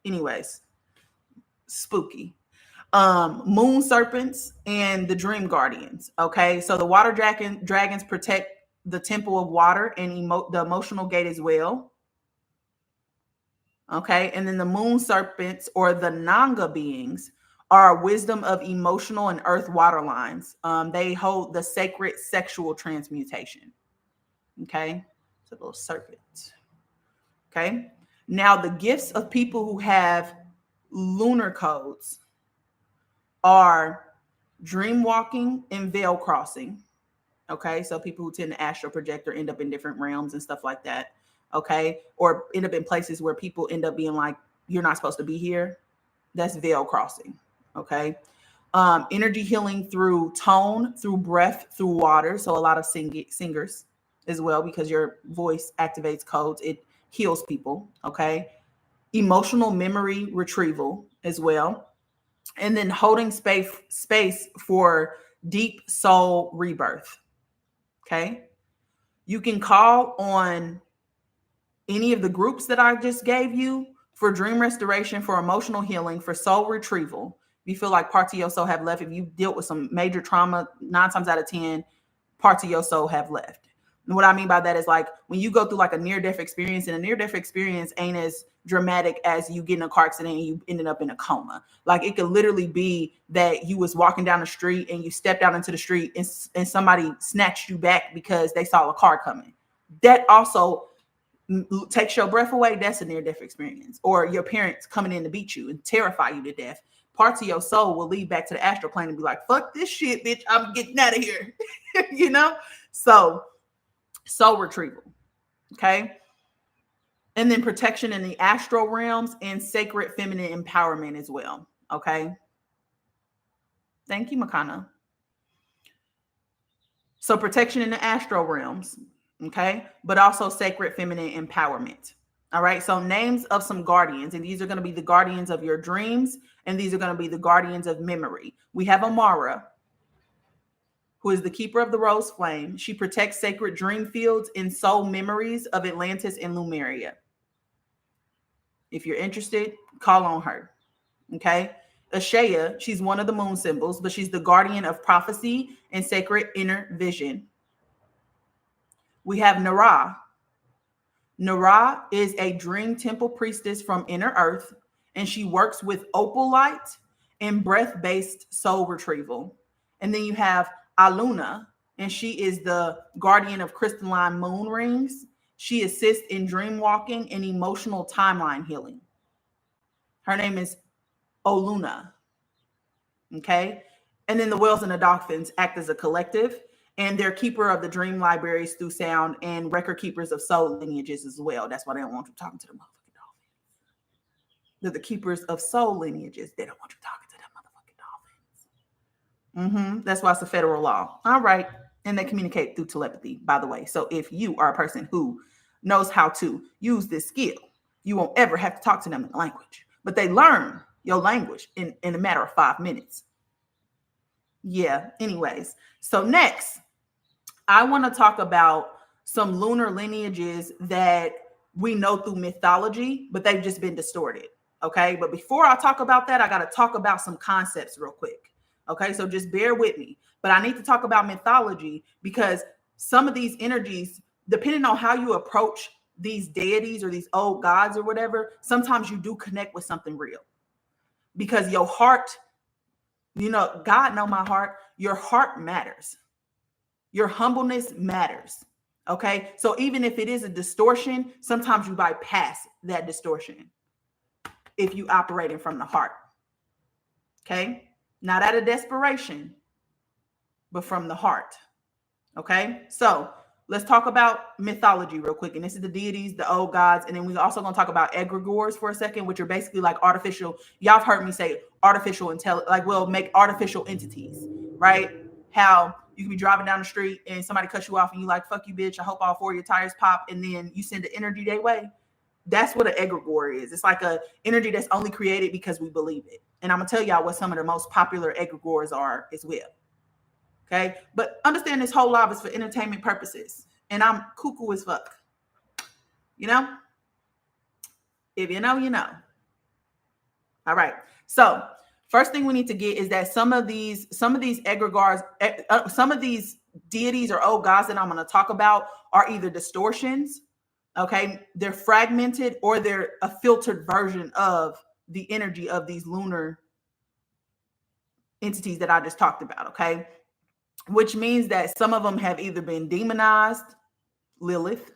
anyways, spooky. Moon serpents and the dream guardians. Okay, so the water dragons protect the temple of water and the emotional gate as well. Okay, and then the moon serpents or the Nanga beings are wisdom of emotional and earth water lines. They hold the sacred sexual transmutation. Okay, it's a little serpent. Okay, now the gifts of people who have lunar codes are dream walking and veil crossing. Okay, so people who tend to astral project or end up in different realms and stuff like that. Okay, or end up in places where people end up being like, you're not supposed to be here. That's veil crossing. Okay, energy healing through tone, through breath, through water. So a lot of singers as well, because your voice activates codes. It heals people. Okay, emotional memory retrieval as well. And then holding space for deep soul rebirth. Okay. You can call on any of the groups that I just gave you for dream restoration, for emotional healing, for soul retrieval. If you feel like parts of your soul have left, if you dealt with some major trauma, 9 times out of 10, parts of your soul have left. And what I mean by that is like when you go through like a near-death experience, and a near-death experience ain't as dramatic as you get in a car accident and you ended up in a coma. Like it could literally be that you was walking down the street and you stepped out into the street and somebody snatched you back because they saw a car coming. That also takes your breath away. That's a near-death experience. Or your parents coming in to beat you and terrify you to death. Parts of your soul will lead back to the astral plane and be like, fuck this shit, bitch. I'm getting out of here. You know? So soul retrieval. Okay. And then protection in the astral realms and sacred feminine empowerment as well. Okay. Thank you, Makana. So protection in the astral realms. Okay. But also sacred feminine empowerment. All right. So names of some guardians, and these are going to be the guardians of your dreams, and these are going to be the guardians of memory. We have Amara. who is the keeper of the rose flame. She protects sacred dream fields and soul memories of Atlantis and Lemuria. If you're interested, call on her. Okay. Ashea, she's one of the moon symbols, but she's the guardian of prophecy and sacred inner vision. We have Nara. Nara is a dream temple priestess from inner earth, and she works with opal light and breath-based soul retrieval. And then you have Aluna, and she is the guardian of crystalline moon rings. She assists in dream walking and emotional timeline healing. Her name is Oluna. Okay. And then the whales and the dolphins act as a collective, and they're keeper of the dream libraries through sound and record keepers of soul lineages as well. That's why they don't want you talking to the motherfucking dolphins. They're the keepers of soul lineages. They don't want you talking to them motherfucking dolphins. That's why it's a federal law. All right. And they communicate through telepathy, by the way. So if you are a person who knows how to use this skill, you won't ever have to talk to them in language. But they learn your language in a matter of 5 minutes. Yeah. Anyways, so next, I want to talk about some lunar lineages that we know through mythology, but they've just been distorted. Okay. But before I talk about that, I got to talk about some concepts real quick. Okay. So just bear with me. But I need to talk about mythology because some of these energies, depending on how you approach these deities or these old gods or whatever, sometimes you do connect with something real. Because your heart, God know my heart, your heart matters. Your humbleness matters. Okay. So even if it is a distortion, sometimes you bypass that distortion if you operating from the heart. Okay. Not out of desperation, but from the heart. Okay. So let's talk about mythology real quick. And this is the deities, the old gods. And then we're also going to talk about egregores for a second, which are basically like artificial. Y'all have heard me say artificial intelligence, like we'll make artificial entities, right? How you can be driving down the street and somebody cuts you off and you like, fuck you, bitch. I hope all 4 of your tires pop. And then you send the energy their way. That's what an egregore is. It's like a energy that's only created because we believe it. And I'm going to tell y'all what some of the most popular egregores are as well. Okay. But understand this whole live is for entertainment purposes. And I'm cuckoo as fuck. If you know, you know. All right. So first thing we need to get is that some of these egregores, some of these deities or old gods that I'm going to talk about are either distortions. Okay. They're fragmented or they're a filtered version of the energy of these lunar entities that I just talked about. Okay. Which means that some of them have either been demonized, Lilith.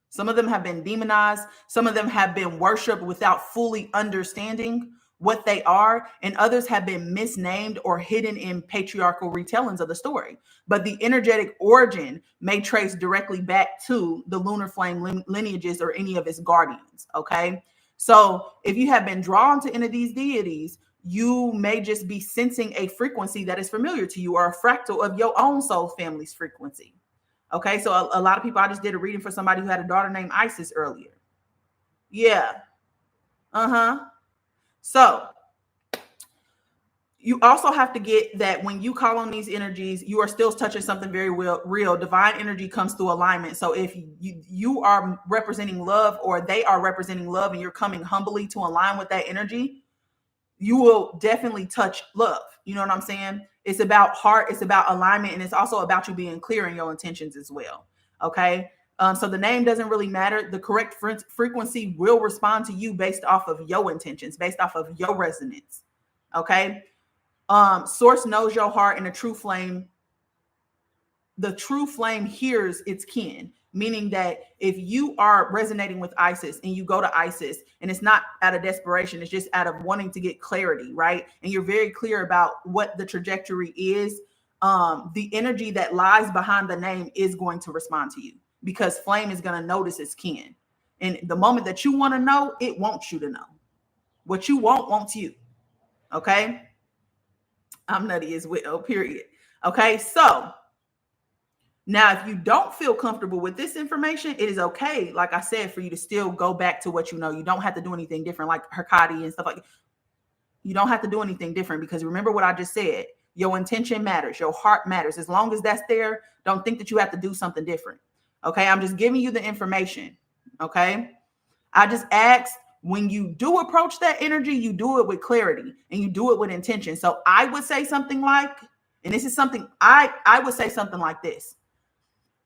Some of them have been demonized. Some of them have been worshipped without fully understanding what they are. And others have been misnamed or hidden in patriarchal retellings of the story. But the energetic origin may trace directly back to the lunar flame lineages or any of its guardians. Okay. So if you have been drawn to any of these deities, you may just be sensing a frequency that is familiar to you or a fractal of your own soul family's frequency. Okay. So a lot of people, I just did a reading for somebody who had a daughter named Isis earlier. Yeah. So you also have to get that when you call on these energies, you are still touching something very real. Divine energy comes through alignment. So if you are representing love or they are representing love and you're coming humbly to align with that energy, you will definitely touch love. You know what I'm saying? It's about heart. It's about alignment. And it's also about you being clear in your intentions as well. Okay. So the name doesn't really matter. The correct frequency will respond to you based off of your intentions, based off of your resonance. Okay. Source knows your heart, and the true flame hears its kin. Meaning that if you are resonating with Isis and you go to Isis and it's not out of desperation, it's just out of wanting to get clarity, right? And you're very clear about what the trajectory is. The energy that lies behind the name is going to respond to you because flame is going to notice its kin. And the moment that you want to know, it wants you to know. What you want wants you. Okay. I'm nutty as well, period. Okay. So now, if you don't feel comfortable with this information, it is okay, like I said, for you to still go back to what you know. You don't have to do anything different like Hecate and stuff like that. You don't have to do anything different because remember what I just said. Your intention matters. Your heart matters. As long as that's there, don't think that you have to do something different. Okay. I'm just giving you the information. Okay. I just ask, when you do approach that energy, you do it with clarity and you do it with intention. So I would say something like, and this is something I would say something like this.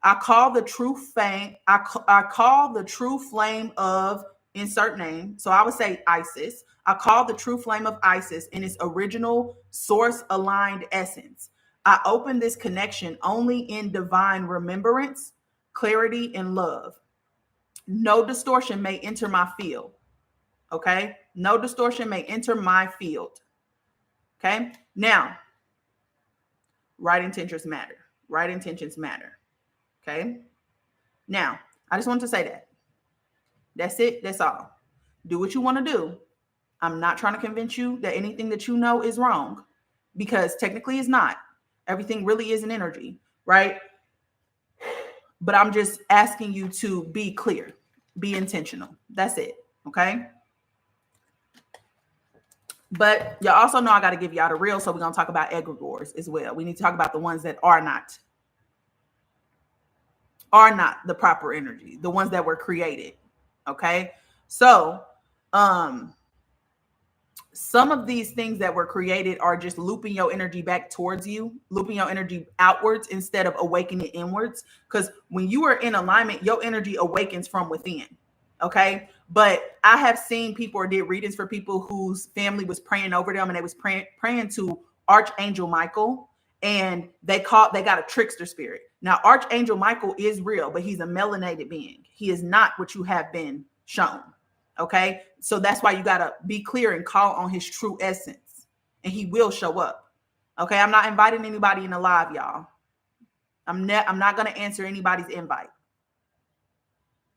I call the true flame. I call the true flame of insert name. So I would say Isis. I call the true flame of Isis in its original source aligned essence. I open this connection only in divine remembrance, clarity, and love. No distortion may enter my field. Okay. No distortion may enter my field. Okay. Now, right intentions matter. Right intentions matter. Okay. Now, I just want to say that. That's it. That's all. Do what you want to do. I'm not trying to convince you that anything that you know is wrong, because technically it's not. Everything really is an energy, right? But I'm just asking you to be clear, be intentional. That's it. Okay. But y'all also know I got to give y'all the real. So we're going to talk about egregores as well. We need to talk about the ones that are not the proper energy, the ones that were created. Okay. So, some of these things that were created are just looping your energy back towards you, looping your energy outwards instead of awakening inwards. Because when you are in alignment, your energy awakens from within. Okay. But I have seen people or did readings for people whose family was praying over them and they was praying to Archangel Michael, and they got a trickster spirit. Now, Archangel Michael is real, but he's a melanated being. He is not what you have been shown. Okay. So that's why you got to be clear and call on his true essence, and he will show up. Okay. I'm not inviting anybody in the live, y'all. I'm not going to answer anybody's invite.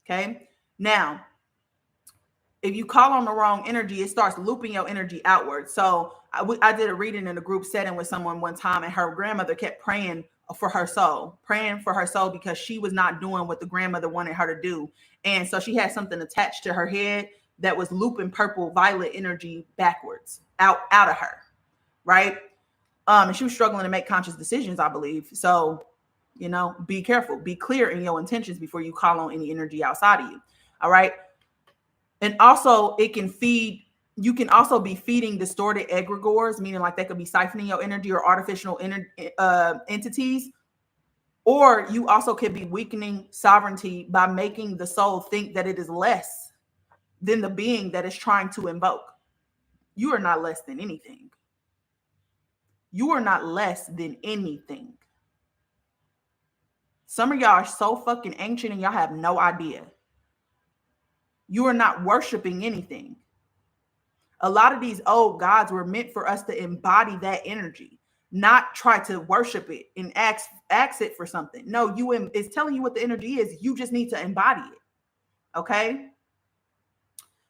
Okay. Now, if you call on the wrong energy, it starts looping your energy outward. So I did a reading in a group setting with someone one time, and her grandmother kept praying for her soul, because she was not doing what the grandmother wanted her to do. And so she had something attached to her head that was looping purple violet energy backwards out of her. Right. And she was struggling to make conscious decisions, I believe. So, be careful, be clear in your intentions before you call on any energy outside of you. All right. And also you can also be feeding distorted egregores, meaning like they could be siphoning your energy, or artificial entities. Or you also could be weakening sovereignty by making the soul think that it is less than the being that is trying to invoke. You are not less than anything. You are not less than anything. Some of y'all are so fucking ancient and y'all have no idea. You are not worshiping anything. A lot of these old gods were meant for us to embody that energy, not try to worship it and ask it for something. No, it's telling you what the energy is. You just need to embody it. Okay.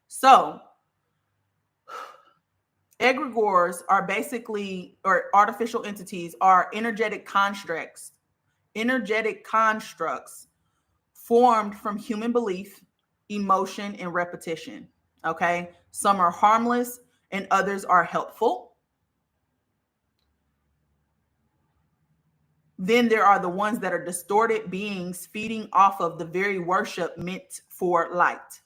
So egregores are basically, or artificial entities are energetic constructs formed from human belief, emotion, and repetition. Okay. Some are harmless and others are helpful. Then there are the ones that are distorted beings feeding off of the very worship meant for light.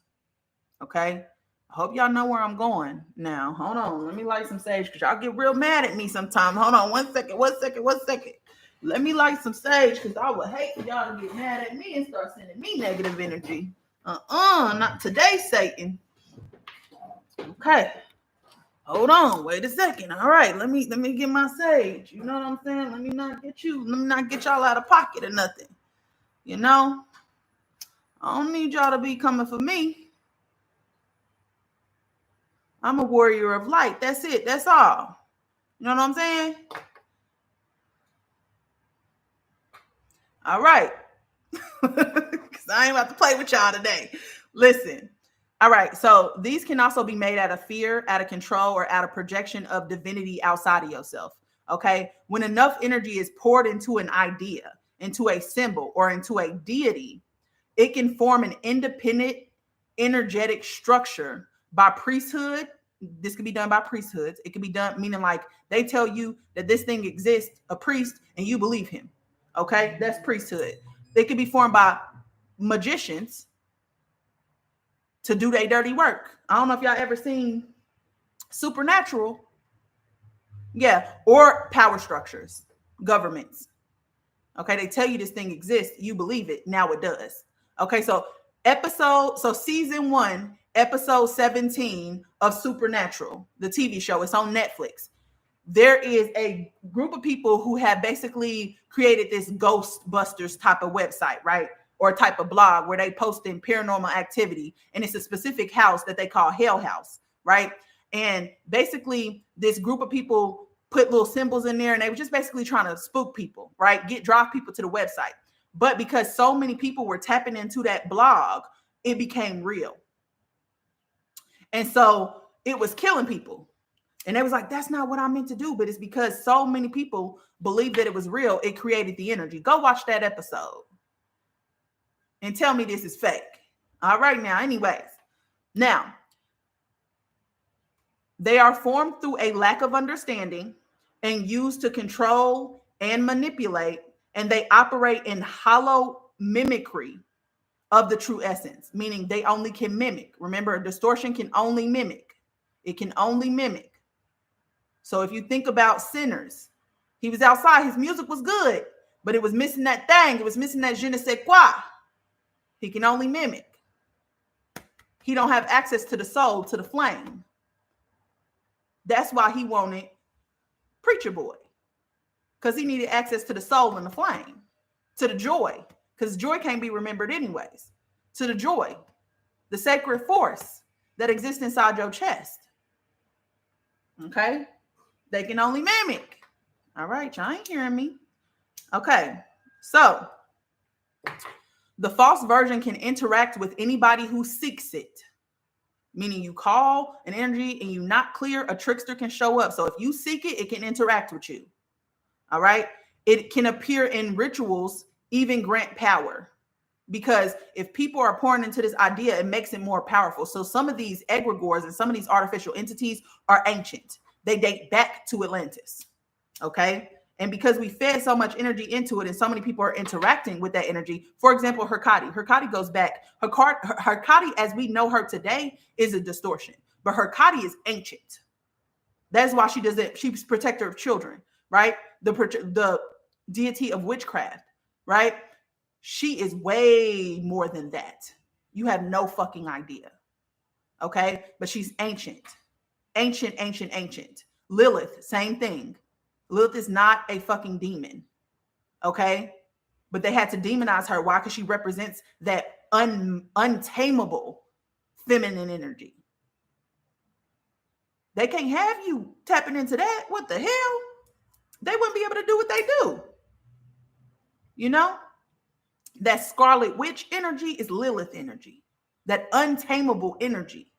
Okay. I hope y'all know where I'm going now. Hold on. Let me light some sage, because y'all get real mad at me sometimes. Hold on. One second. Let me light some sage, because I would hate for y'all to get mad at me and start sending me negative energy. Not today, Satan. Okay. Hold on, wait a second. All right, let me get my sage. You know what I'm saying? Let me not get y'all out of pocket or nothing. I don't need y'all to be coming for me. I'm a warrior of light. That's it. That's all. You know what I'm saying? All right. Because I ain't about to play with y'all today. Listen. All right. So these can also be made out of fear, out of control, or out of projection of divinity outside of yourself. Okay. When enough energy is poured into an idea, into a symbol, or into a deity, it can form an independent energetic structure by priesthood, This could be done by priesthoods. It could be done, meaning like they tell you that this thing exists, a priest, and you believe him. Okay, that's priesthood. They could be formed by magicians to do their dirty work. I don't know if y'all ever seen Supernatural. Yeah, or power structures, governments. Okay, they tell you this thing exists, you believe it, now it does. Okay, so season 1, episode 17 of Supernatural, the TV show, it's on Netflix. There is a group of people who have basically created this Ghostbusters type of website, right? Or type of blog where they post in paranormal activity. And it's a specific house that they call Hell House, right? And basically this group of people put little symbols in there and they were just basically trying to spook people, right? Drive people to the website. But because so many people were tapping into that blog, it became real. And so it was killing people. And they was like, that's not what I meant to do. But it's because so many people believed that it was real. It created the energy. Go watch that episode and tell me this is fake. All right now, anyways. Now, they are formed through a lack of understanding and used to control and manipulate. And they operate in hollow mimicry of the true essence, meaning they only can mimic. Remember, a distortion can only mimic. It can only mimic. So if you think about Sinners, he was outside, his music was good, but it was missing that thing. It was missing that je ne sais quoi. He can only mimic. He don't have access to the soul, to the flame. That's why he wanted Preacher Boy, because he needed access to the soul and the flame, to the joy, because joy can't be remembered anyways, to the joy, the sacred force that exists inside your chest. Okay? They can only mimic. All right, y'all ain't hearing me. Okay, so the false version can interact with anybody who seeks it. Meaning you call an energy and you're not clear, a trickster can show up. So if you seek it, it can interact with you. All right. It can appear in rituals, even grant power. Because if people are pouring into this idea, it makes it more powerful. So some of these egregores and some of these artificial entities are ancient. They date back to Atlantis. Okay. And because we fed so much energy into it and so many people are interacting with that energy, for example, Hurkati goes back. Hurkati, as we know her today, is a distortion. But Hurkati is ancient. That's why she does it. She's protector of children, right? The deity of witchcraft, right? She is way more than that. You have no fucking idea. Okay? But she's ancient. Ancient. Lilith, same thing. Lilith is not a fucking demon. Okay? But they had to demonize her. Why? Because she represents that untamable feminine energy. They can't have you tapping into that. What the hell? They wouldn't be able to do what they do. You know? That Scarlet Witch energy is Lilith energy. That untamable energy.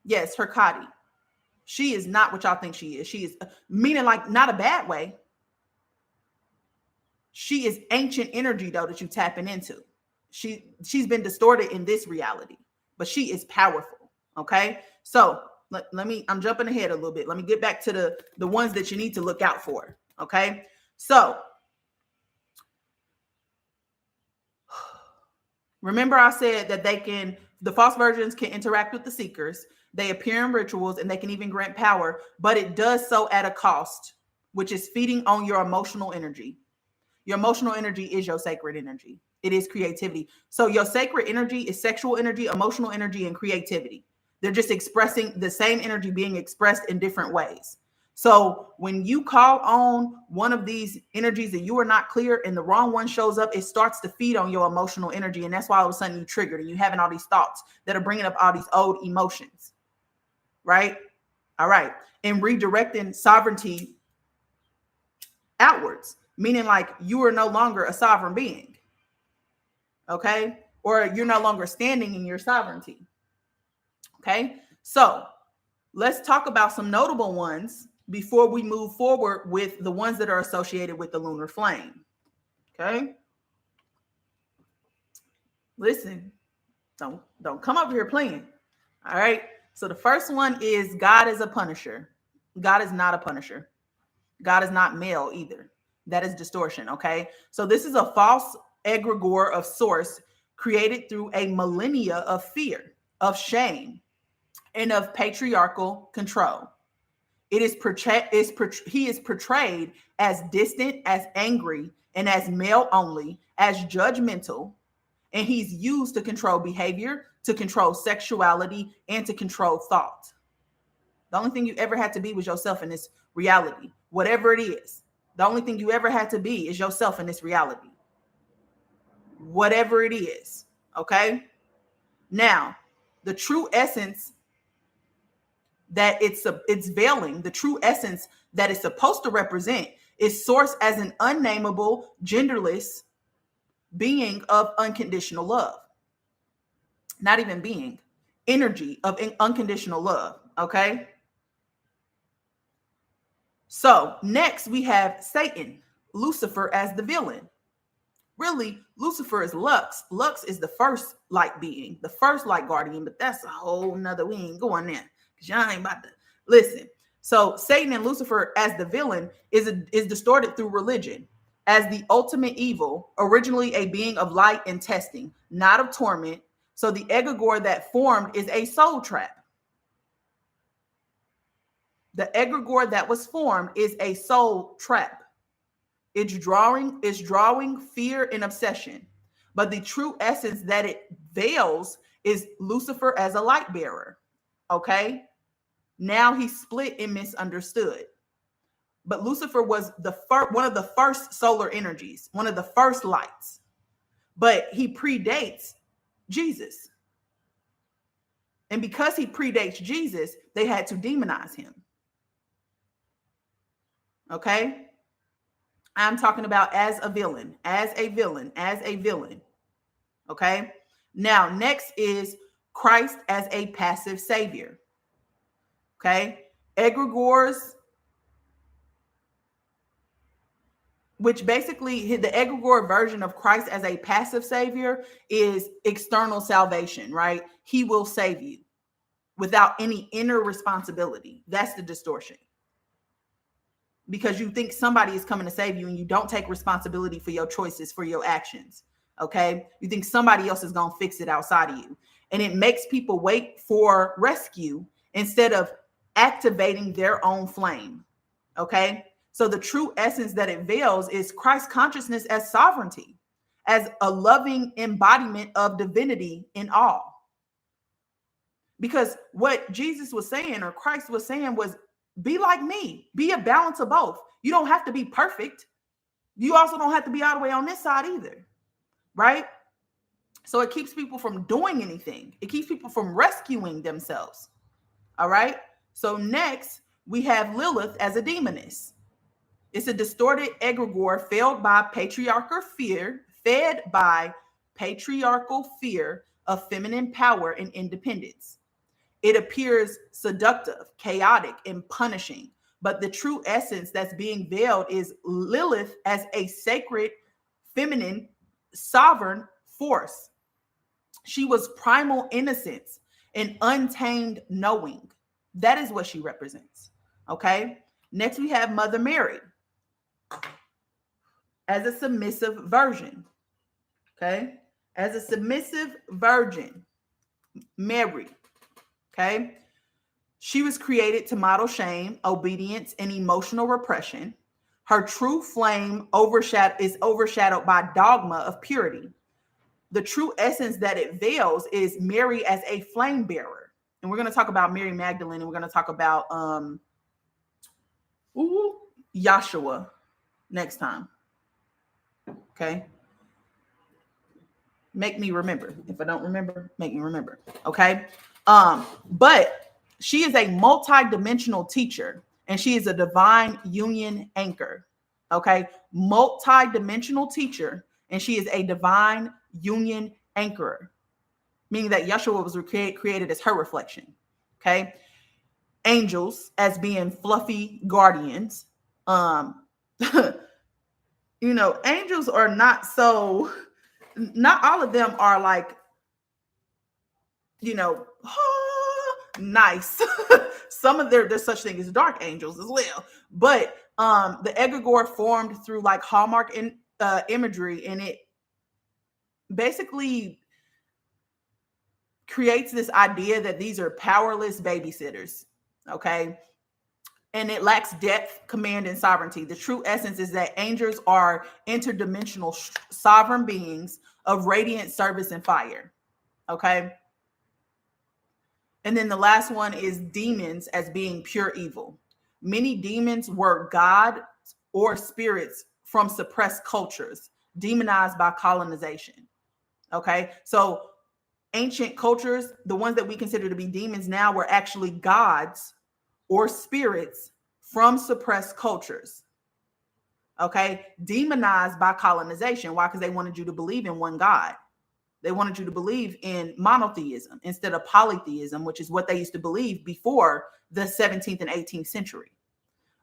Yes, Hurkati. She is not what y'all think she is. She is, meaning like not a bad way. She is ancient energy though that you tapping into. She's been distorted in this reality, but she is powerful. Okay. So let me, I'm jumping ahead a little bit. Let me get back to the ones that you need to look out for. Okay. So remember I said that the false versions can interact with the seekers. They appear in rituals and they can even grant power, but it does so at a cost, which is feeding on your emotional energy. Your emotional energy is your sacred energy. It is creativity. So your sacred energy is sexual energy, emotional energy, and creativity. They're just expressing the same energy being expressed in different ways. So when you call on one of these energies and you are not clear and the wrong one shows up, it starts to feed on your emotional energy. And that's why all of a sudden you triggered and you're having all these thoughts that are bringing up all these old emotions. Right? All right. And redirecting sovereignty outwards, meaning like you are no longer a sovereign being. Okay? Or you're no longer standing in your sovereignty. Okay? So let's talk about some notable ones before we move forward with the ones that are associated with the lunar flame. Okay? Listen, don't come over here playing. All right? So the first one is God is a punisher. God is not a punisher. God is not male either. That is distortion, okay? So this is a false egregore of source created through a millennia of fear, of shame, and of patriarchal control. It is he is portrayed as distant, as angry, and as male only, as judgmental, and he's used to control behavior, to control sexuality, and to control thought. The only thing you ever had to be was yourself in this reality, whatever it is. The only thing you ever had to be is yourself in this reality, whatever it is. Okay. Now, the true essence that it's veiling, the true essence that it's supposed to represent is source as an unnameable, genderless being of unconditional love. Not even being, energy of unconditional love. Okay. So next we have Satan, Lucifer as the villain. Really, Lucifer is Lux. Lux is the first light being, the first light guardian, but that's a whole nother, we ain't going there because y'all ain't about to listen. So Satan and Lucifer as the villain is distorted through religion as the ultimate evil, originally a being of light and testing, not of torment. So the egregore that formed is a soul trap. The egregore that was formed is a soul trap. It's drawing fear and obsession. But the true essence that it veils is Lucifer as a light bearer. Okay? Now he's split and misunderstood. But Lucifer was one of the first solar energies, one of the first lights. But he predates Jesus. And because he predates Jesus, they had to demonize him. Okay? I'm talking about as a villain, as a villain, as a villain. Okay? Now, next is Christ as a passive savior. Okay? Egregores, which basically the egregore version of Christ as a passive savior is external salvation, right? He will save you without any inner responsibility. That's the distortion. Because you think somebody is coming to save you and you don't take responsibility for your choices, for your actions. Okay. You think somebody else is going to fix it outside of you. And it makes people wait for rescue instead of activating their own flame. Okay. So the true essence that it veils is Christ consciousness as sovereignty, as a loving embodiment of divinity in all. Because what Jesus was saying, or Christ was saying, was be like me, be a balance of both. You don't have to be perfect. You also don't have to be all the way on this side either, right? So it keeps people from doing anything. It keeps people from rescuing themselves. All right. So next we have Lilith as a demoness. It's a distorted egregore fed by patriarchal fear of feminine power and independence. It appears seductive, chaotic, and punishing. But the true essence that's being veiled is Lilith as a sacred, feminine, sovereign force. She was primal innocence and untamed knowing. That is what she represents. Okay. Next, we have Mother Mary as a submissive virgin. Okay. As a submissive virgin, Mary. Okay. She was created to model shame, obedience, and emotional repression. Her true flame is overshadowed by dogma of purity. The true essence that it veils is Mary as a flame bearer. And we're going to talk about Mary Magdalene, and we're going to talk about Yahshua next time. Okay. Make me remember. If I don't remember, make me remember. Okay. But she is a multi-dimensional teacher, and she is a divine union anchor. Okay. Multi-dimensional teacher, and she is a divine union anchorer, meaning that Yahshua was created as her reflection. Okay. Angels as being fluffy guardians. Angels are not all of them are like, nice. Some of there's such thing as dark angels as well. But the egregore formed through like Hallmark imagery, and it basically creates this idea that these are powerless babysitters. Okay. And it lacks depth, command, and sovereignty. The true essence is that angels are interdimensional sovereign beings of radiant service and fire. Okay. And then the last one is demons as being pure evil. Many demons were gods or spirits from suppressed cultures, demonized by colonization. Okay. So ancient cultures, the ones that we consider to be demons now, were actually gods or spirits from suppressed cultures. Okay. Demonized by colonization. Why? Because they wanted you to believe in one God. They wanted you to believe in monotheism instead of polytheism, which is what they used to believe before the 17th and 18th century.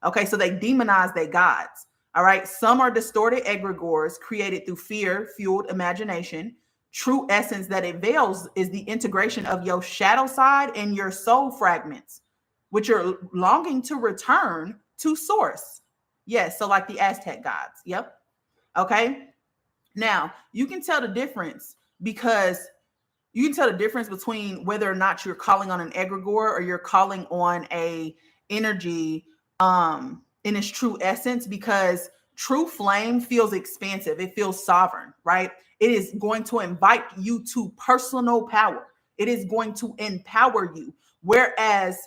Okay. So they demonized their gods. All right. Some are distorted egregores created through fear-fueled imagination. True essence that it veils is the integration of your shadow side and your soul fragments, which are longing to return to source. Yes. So like the Aztec gods. Yep. Okay. Now you can tell the difference because you can tell the difference between whether or not you're calling on an egregore or you're calling on a energy in its true essence, because true flame feels expansive. It feels sovereign, right? It is going to invite you to personal power. It is going to empower you. Whereas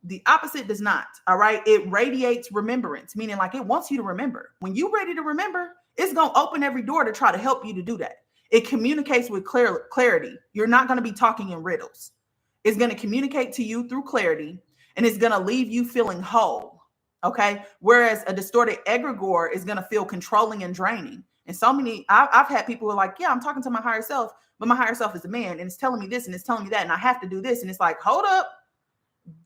the opposite does not. All right. It radiates remembrance, meaning like it wants you to remember. When you're ready to remember, it's going to open every door to try to help you to do that. It communicates with clarity. You're not going to be talking in riddles. It's going to communicate to you through clarity, and it's going to leave you feeling whole. Okay. Whereas a distorted egregore is going to feel controlling and draining. And so many, I've had people who are like, yeah, I'm talking to my higher self, but my higher self is a man and it's telling me this and it's telling me that, and I have to do this. And it's like, hold up.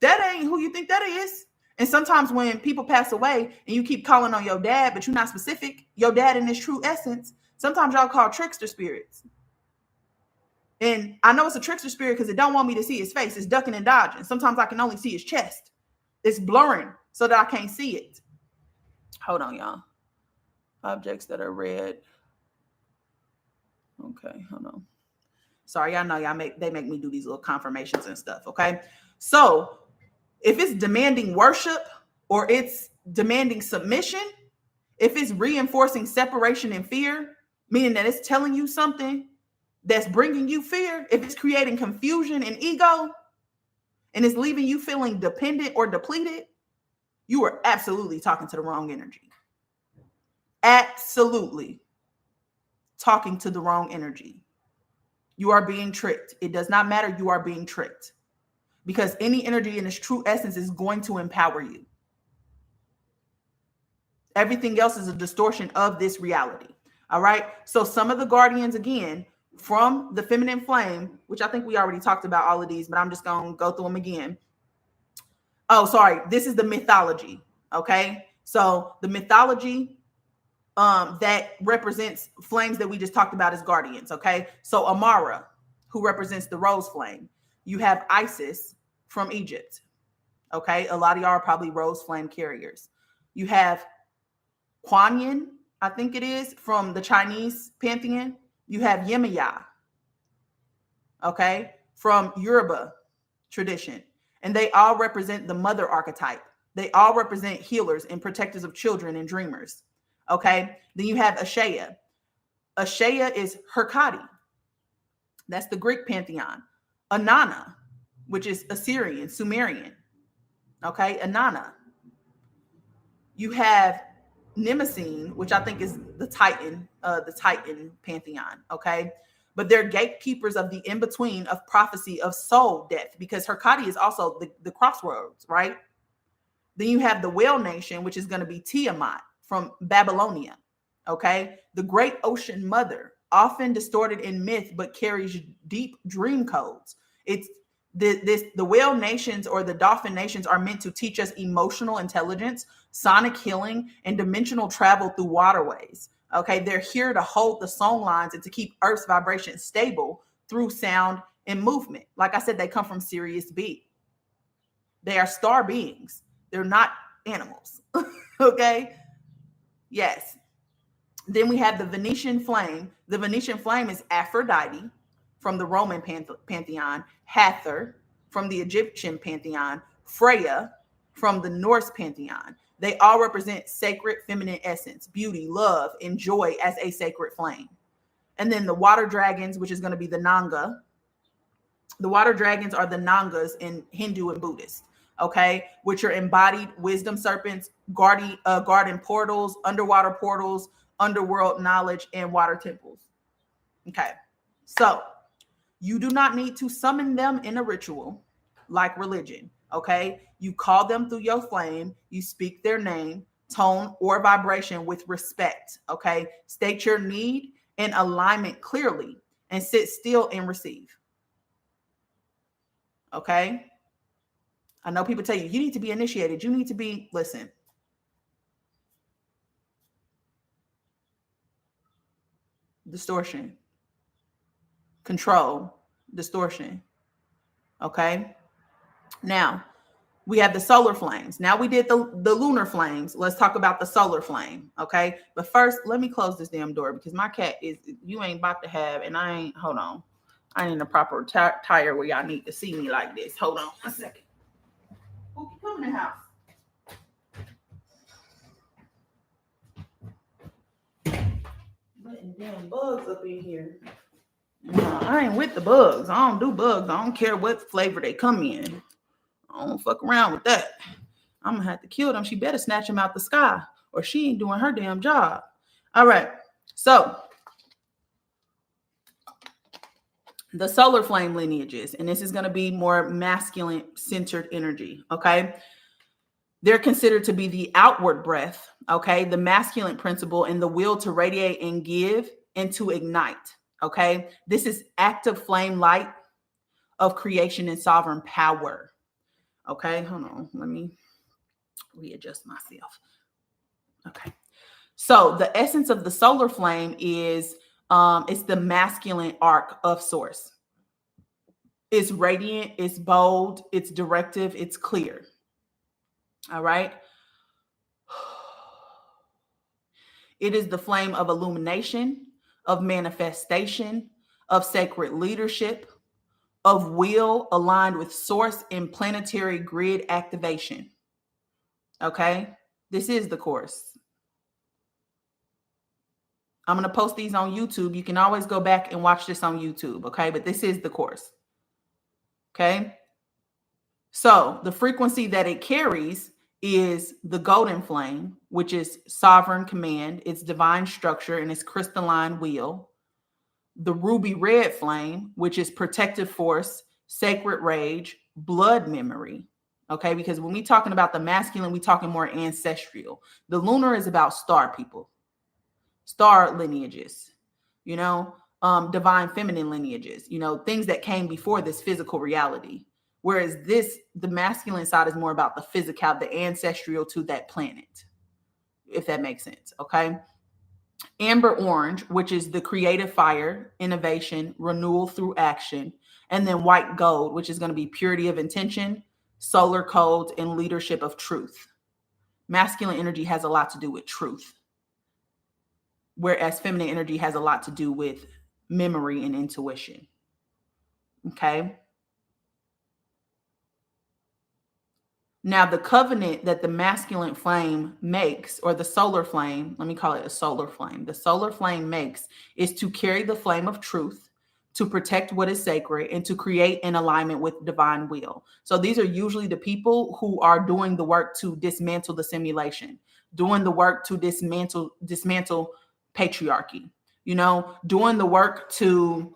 That ain't who you think that is. And sometimes when people pass away and you keep calling on your dad, but you're not specific, your dad in his true essence, sometimes y'all call trickster spirits. And I know it's a trickster spirit because it don't want me to see his face. It's ducking and dodging. Sometimes I can only see his chest. It's blurring so that I can't see it. Hold on, y'all. Objects that are red. Okay, hold on. Sorry, I know they make me do these little confirmations and stuff. Okay. So if it's demanding worship or it's demanding submission, if it's reinforcing separation and fear, meaning that it's telling you something that's bringing you fear, if it's creating confusion and ego, and it's leaving you feeling dependent or depleted, you are absolutely talking to the wrong energy. Absolutely talking to the wrong energy. You are being tricked. It does not matter. You are being tricked. Because any energy in its true essence is going to empower you. Everything else is a distortion of this reality. All right. So some of the guardians, again, from the feminine flame, which I think we already talked about all of these, but I'm just going to go through them again. Oh, sorry. This is the mythology. Okay. So the mythology that represents flames that we just talked about as guardians. Okay. So Amara, who represents the rose flame. You have Isis from Egypt. Okay. A lot of y'all are probably rose flame carriers. You have Kuan Yin, I think it is, from the Chinese pantheon. You have Yemaya, okay, from Yoruba tradition. And they all represent the mother archetype. They all represent healers and protectors of children and dreamers. Okay. Then you have Ashea. Ashea is Hecate. That's the Greek pantheon. Anana, which is Assyrian, Sumerian. Okay. Anana. You have Mnemosyne, which I think is the Titan pantheon. Okay. But they're gatekeepers of the in-between of prophecy of soul death, because Hecate is also the crossroads, right? Then you have the whale nation, which is going to be Tiamat from Babylonia. Okay. The great ocean mother, often distorted in myth, but carries deep dream codes. It's the whale nations or the dolphin nations are meant to teach us emotional intelligence, sonic healing, and dimensional travel through waterways. Okay. They're here to hold the song lines and to keep Earth's vibration stable through sound and movement. Like I said, they come from Sirius B. They are star beings. They're not animals. Okay? Yes. Then we have the Venetian flame. The Venetian flame is Aphrodite from the Roman pantheon, Hathor from the Egyptian pantheon, Freya from the Norse pantheon. They all represent sacred feminine essence, beauty, love, and joy as a sacred flame. And then the water dragons, which is going to be the Nanga. The water dragons are the Nangas in Hindu and Buddhist, okay, which are embodied wisdom serpents, garden portals, underwater portals, underworld knowledge, and water temples. Okay, so you do not need to summon them in a ritual like religion, okay? You call them through your flame, you speak their name, tone, or vibration with respect, okay? State your need and alignment clearly and sit still and receive. Okay? I know people tell you, you need to be initiated. You need to be, listen. Distortion. Control. Distortion. Okay? Now, we have the solar flames. Now we did the lunar flames. Let's talk about the solar flame. Okay? But first, let me close this damn door because my cat is, you ain't about to have, and I ain't, hold on. I ain't in a proper tire where y'all need to see me like this. Hold on one second. Who can come in the house? Letting damn bugs up in here. No, I ain't with the bugs. I don't do bugs. I don't care what flavor they come in. I don't fuck around with that. I'm gonna have to kill them. She better snatch them out the sky, or she ain't doing her damn job. All right. So the solar flame lineages, and this is going to be more masculine centered energy. Okay. They're considered to be the outward breath. Okay. The masculine principle and the will to radiate and give and to ignite. Okay. This is active flame light of creation and sovereign power. Okay. Hold on. Let me readjust myself. Okay. So the essence of the solar flame is it's the masculine arc of source. It's radiant, it's bold, it's directive, it's clear. All right. It is the flame of illumination, of manifestation, of sacred leadership, of will aligned with source and planetary grid activation. Okay. This is the course. I'm going to post these on YouTube. You can always go back and watch this on YouTube. Okay. But this is the course. Okay. So the frequency that it carries is the golden flame, which is sovereign command, its divine structure, and its crystalline wheel. The ruby red flame, which is protective force, sacred rage, blood memory. Okay. Because when we talking about the masculine, we talking more ancestral. The lunar is about star people. Star lineages, divine feminine lineages, things that came before this physical reality. Whereas the masculine side is more about the physical, the ancestral to that planet, if that makes sense. Okay. Amber orange, which is the creative fire, innovation, renewal through action. And then white gold, which is going to be purity of intention, solar codes, and leadership of truth. Masculine energy has a lot to do with truth, whereas feminine energy has a lot to do with memory and intuition. Okay. Now, the covenant that the masculine flame makes, or the solar flame, let me call it a solar flame. The solar flame makes is to carry the flame of truth, to protect what is sacred, and to create an alignment with divine will. So these are usually the people who are doing the work to dismantle the simulation, doing the work to dismantle patriarchy, doing the work to,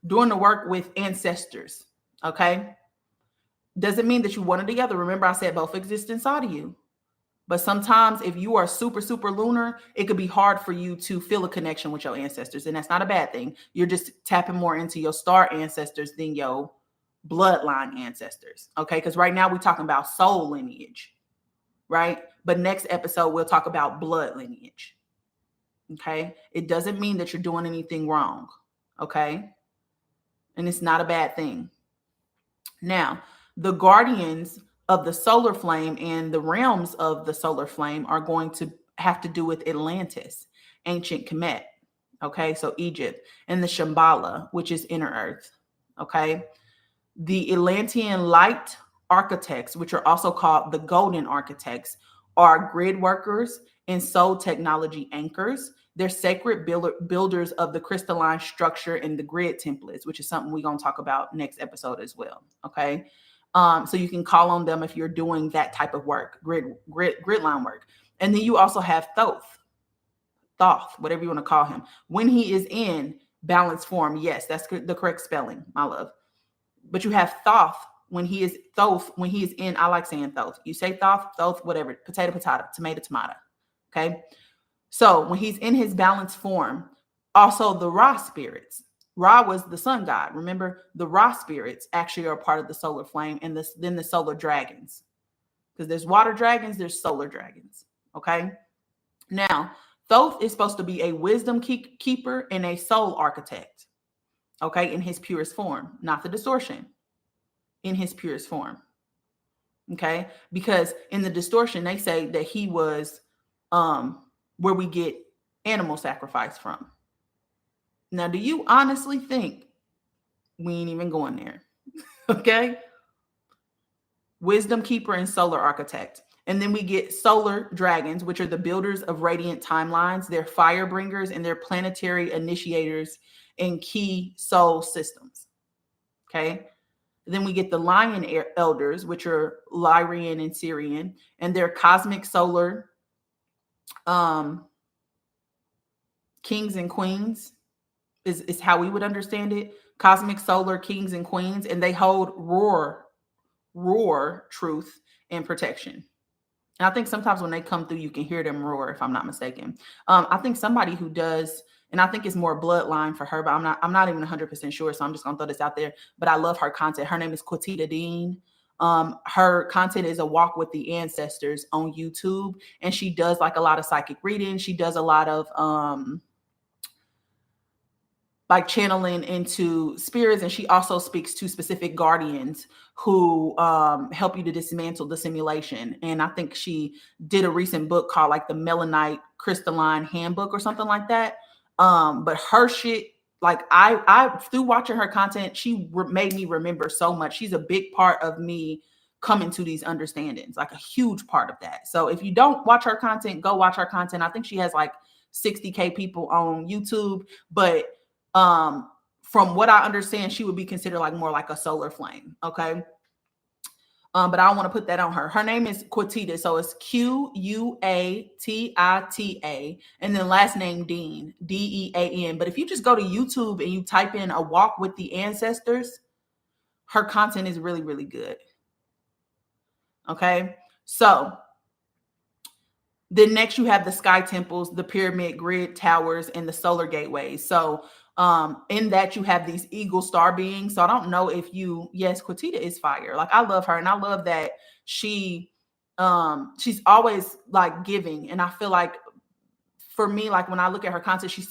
doing the work with ancestors. Okay. Doesn't mean that you one or the other. Remember, I said both exist inside of you. But sometimes if you are super, super lunar, it could be hard for you to feel a connection with your ancestors. And that's not a bad thing. You're just tapping more into your star ancestors than your bloodline ancestors. Okay. Because right now we're talking about soul lineage. Right. But next episode, we'll talk about blood lineage. Okay. It doesn't mean that you're doing anything wrong. Okay. and it's not a bad thing. Now, the guardians of the solar flame and the realms of the solar flame are going to have to do with Atlantis, ancient Kemet, okay, so Egypt, and the Shambhala, which is inner earth, okay. The Atlantean light architects, which are also called the golden architects, are grid workers and soul technology anchors. They're sacred builders of the crystalline structure and the grid templates, which is something we're going to talk about next episode as well. Okay. So you can call on them if you're doing that type of work, gridline work. And then you also have Thoth, whatever you want to call him, when he is in balanced form. Yes, that's the correct spelling, my love. But you have Thoth when he is in, I like saying Thoth. You say Thoth, whatever, potato, tomato. Okay. So when he's in his balanced form, also the Ra spirits. Ra was the sun god. Remember, the Ra spirits actually are part of the solar flame, and then the solar dragons. Because there's water dragons, there's solar dragons. Okay. Now, Thoth is supposed to be a wisdom keeper and a soul architect. Okay, in his purest form, not the distortion, in his purest form. Okay, because in the distortion, they say that he was where we get animal sacrifice from. Now, do you honestly think we ain't even going there? Okay, wisdom keeper and solar architect. And then we get solar dragons, which are the builders of radiant timelines. They're fire bringers and they're planetary initiators in key soul systems. Okay. Then we get the lion elders, which are Lyrian and Syrian, and they're cosmic solar kings and queens is how we would understand it. Cosmic solar kings and queens, and they hold roar truth and protection. And I think sometimes when they come through, you can hear them roar, if I'm not mistaken. I think somebody who does, and I think it's more bloodline for her, but I'm not even 100% sure. So I'm just gonna throw this out there. But I love her content. Her name is Quatita Dean. Her content is a walk with the ancestors on YouTube, and she does like a lot of psychic reading. She does a lot of like channeling into spirits, and she also speaks to specific guardians who help you to dismantle the simulation. And I think she did a recent book called like the Melanite Crystalline Handbook or something like that. But her shit, like I through watching her content, she made me remember so much. She's a big part of me coming to these understandings, like a huge part of that. So if you don't watch her content, go watch her content. I think she has like 60K people on YouTube, but from what I understand, she would be considered like more like a solar flame. Okay. But I don't want to put that on her. Her name is Quatita. So it's Quattita, and then last name Dean, Dean. But if you just go to YouTube and you type in a walk with the ancestors, her content is really, really good. Okay. So then next you have the sky temples, the pyramid grid towers, and the solar gateways. So in that you have these eagle star beings. So I don't know if yes, Quatita is fire. Like I love her, and I love that she's always like giving. And I feel like for me, like when I look at her content, she's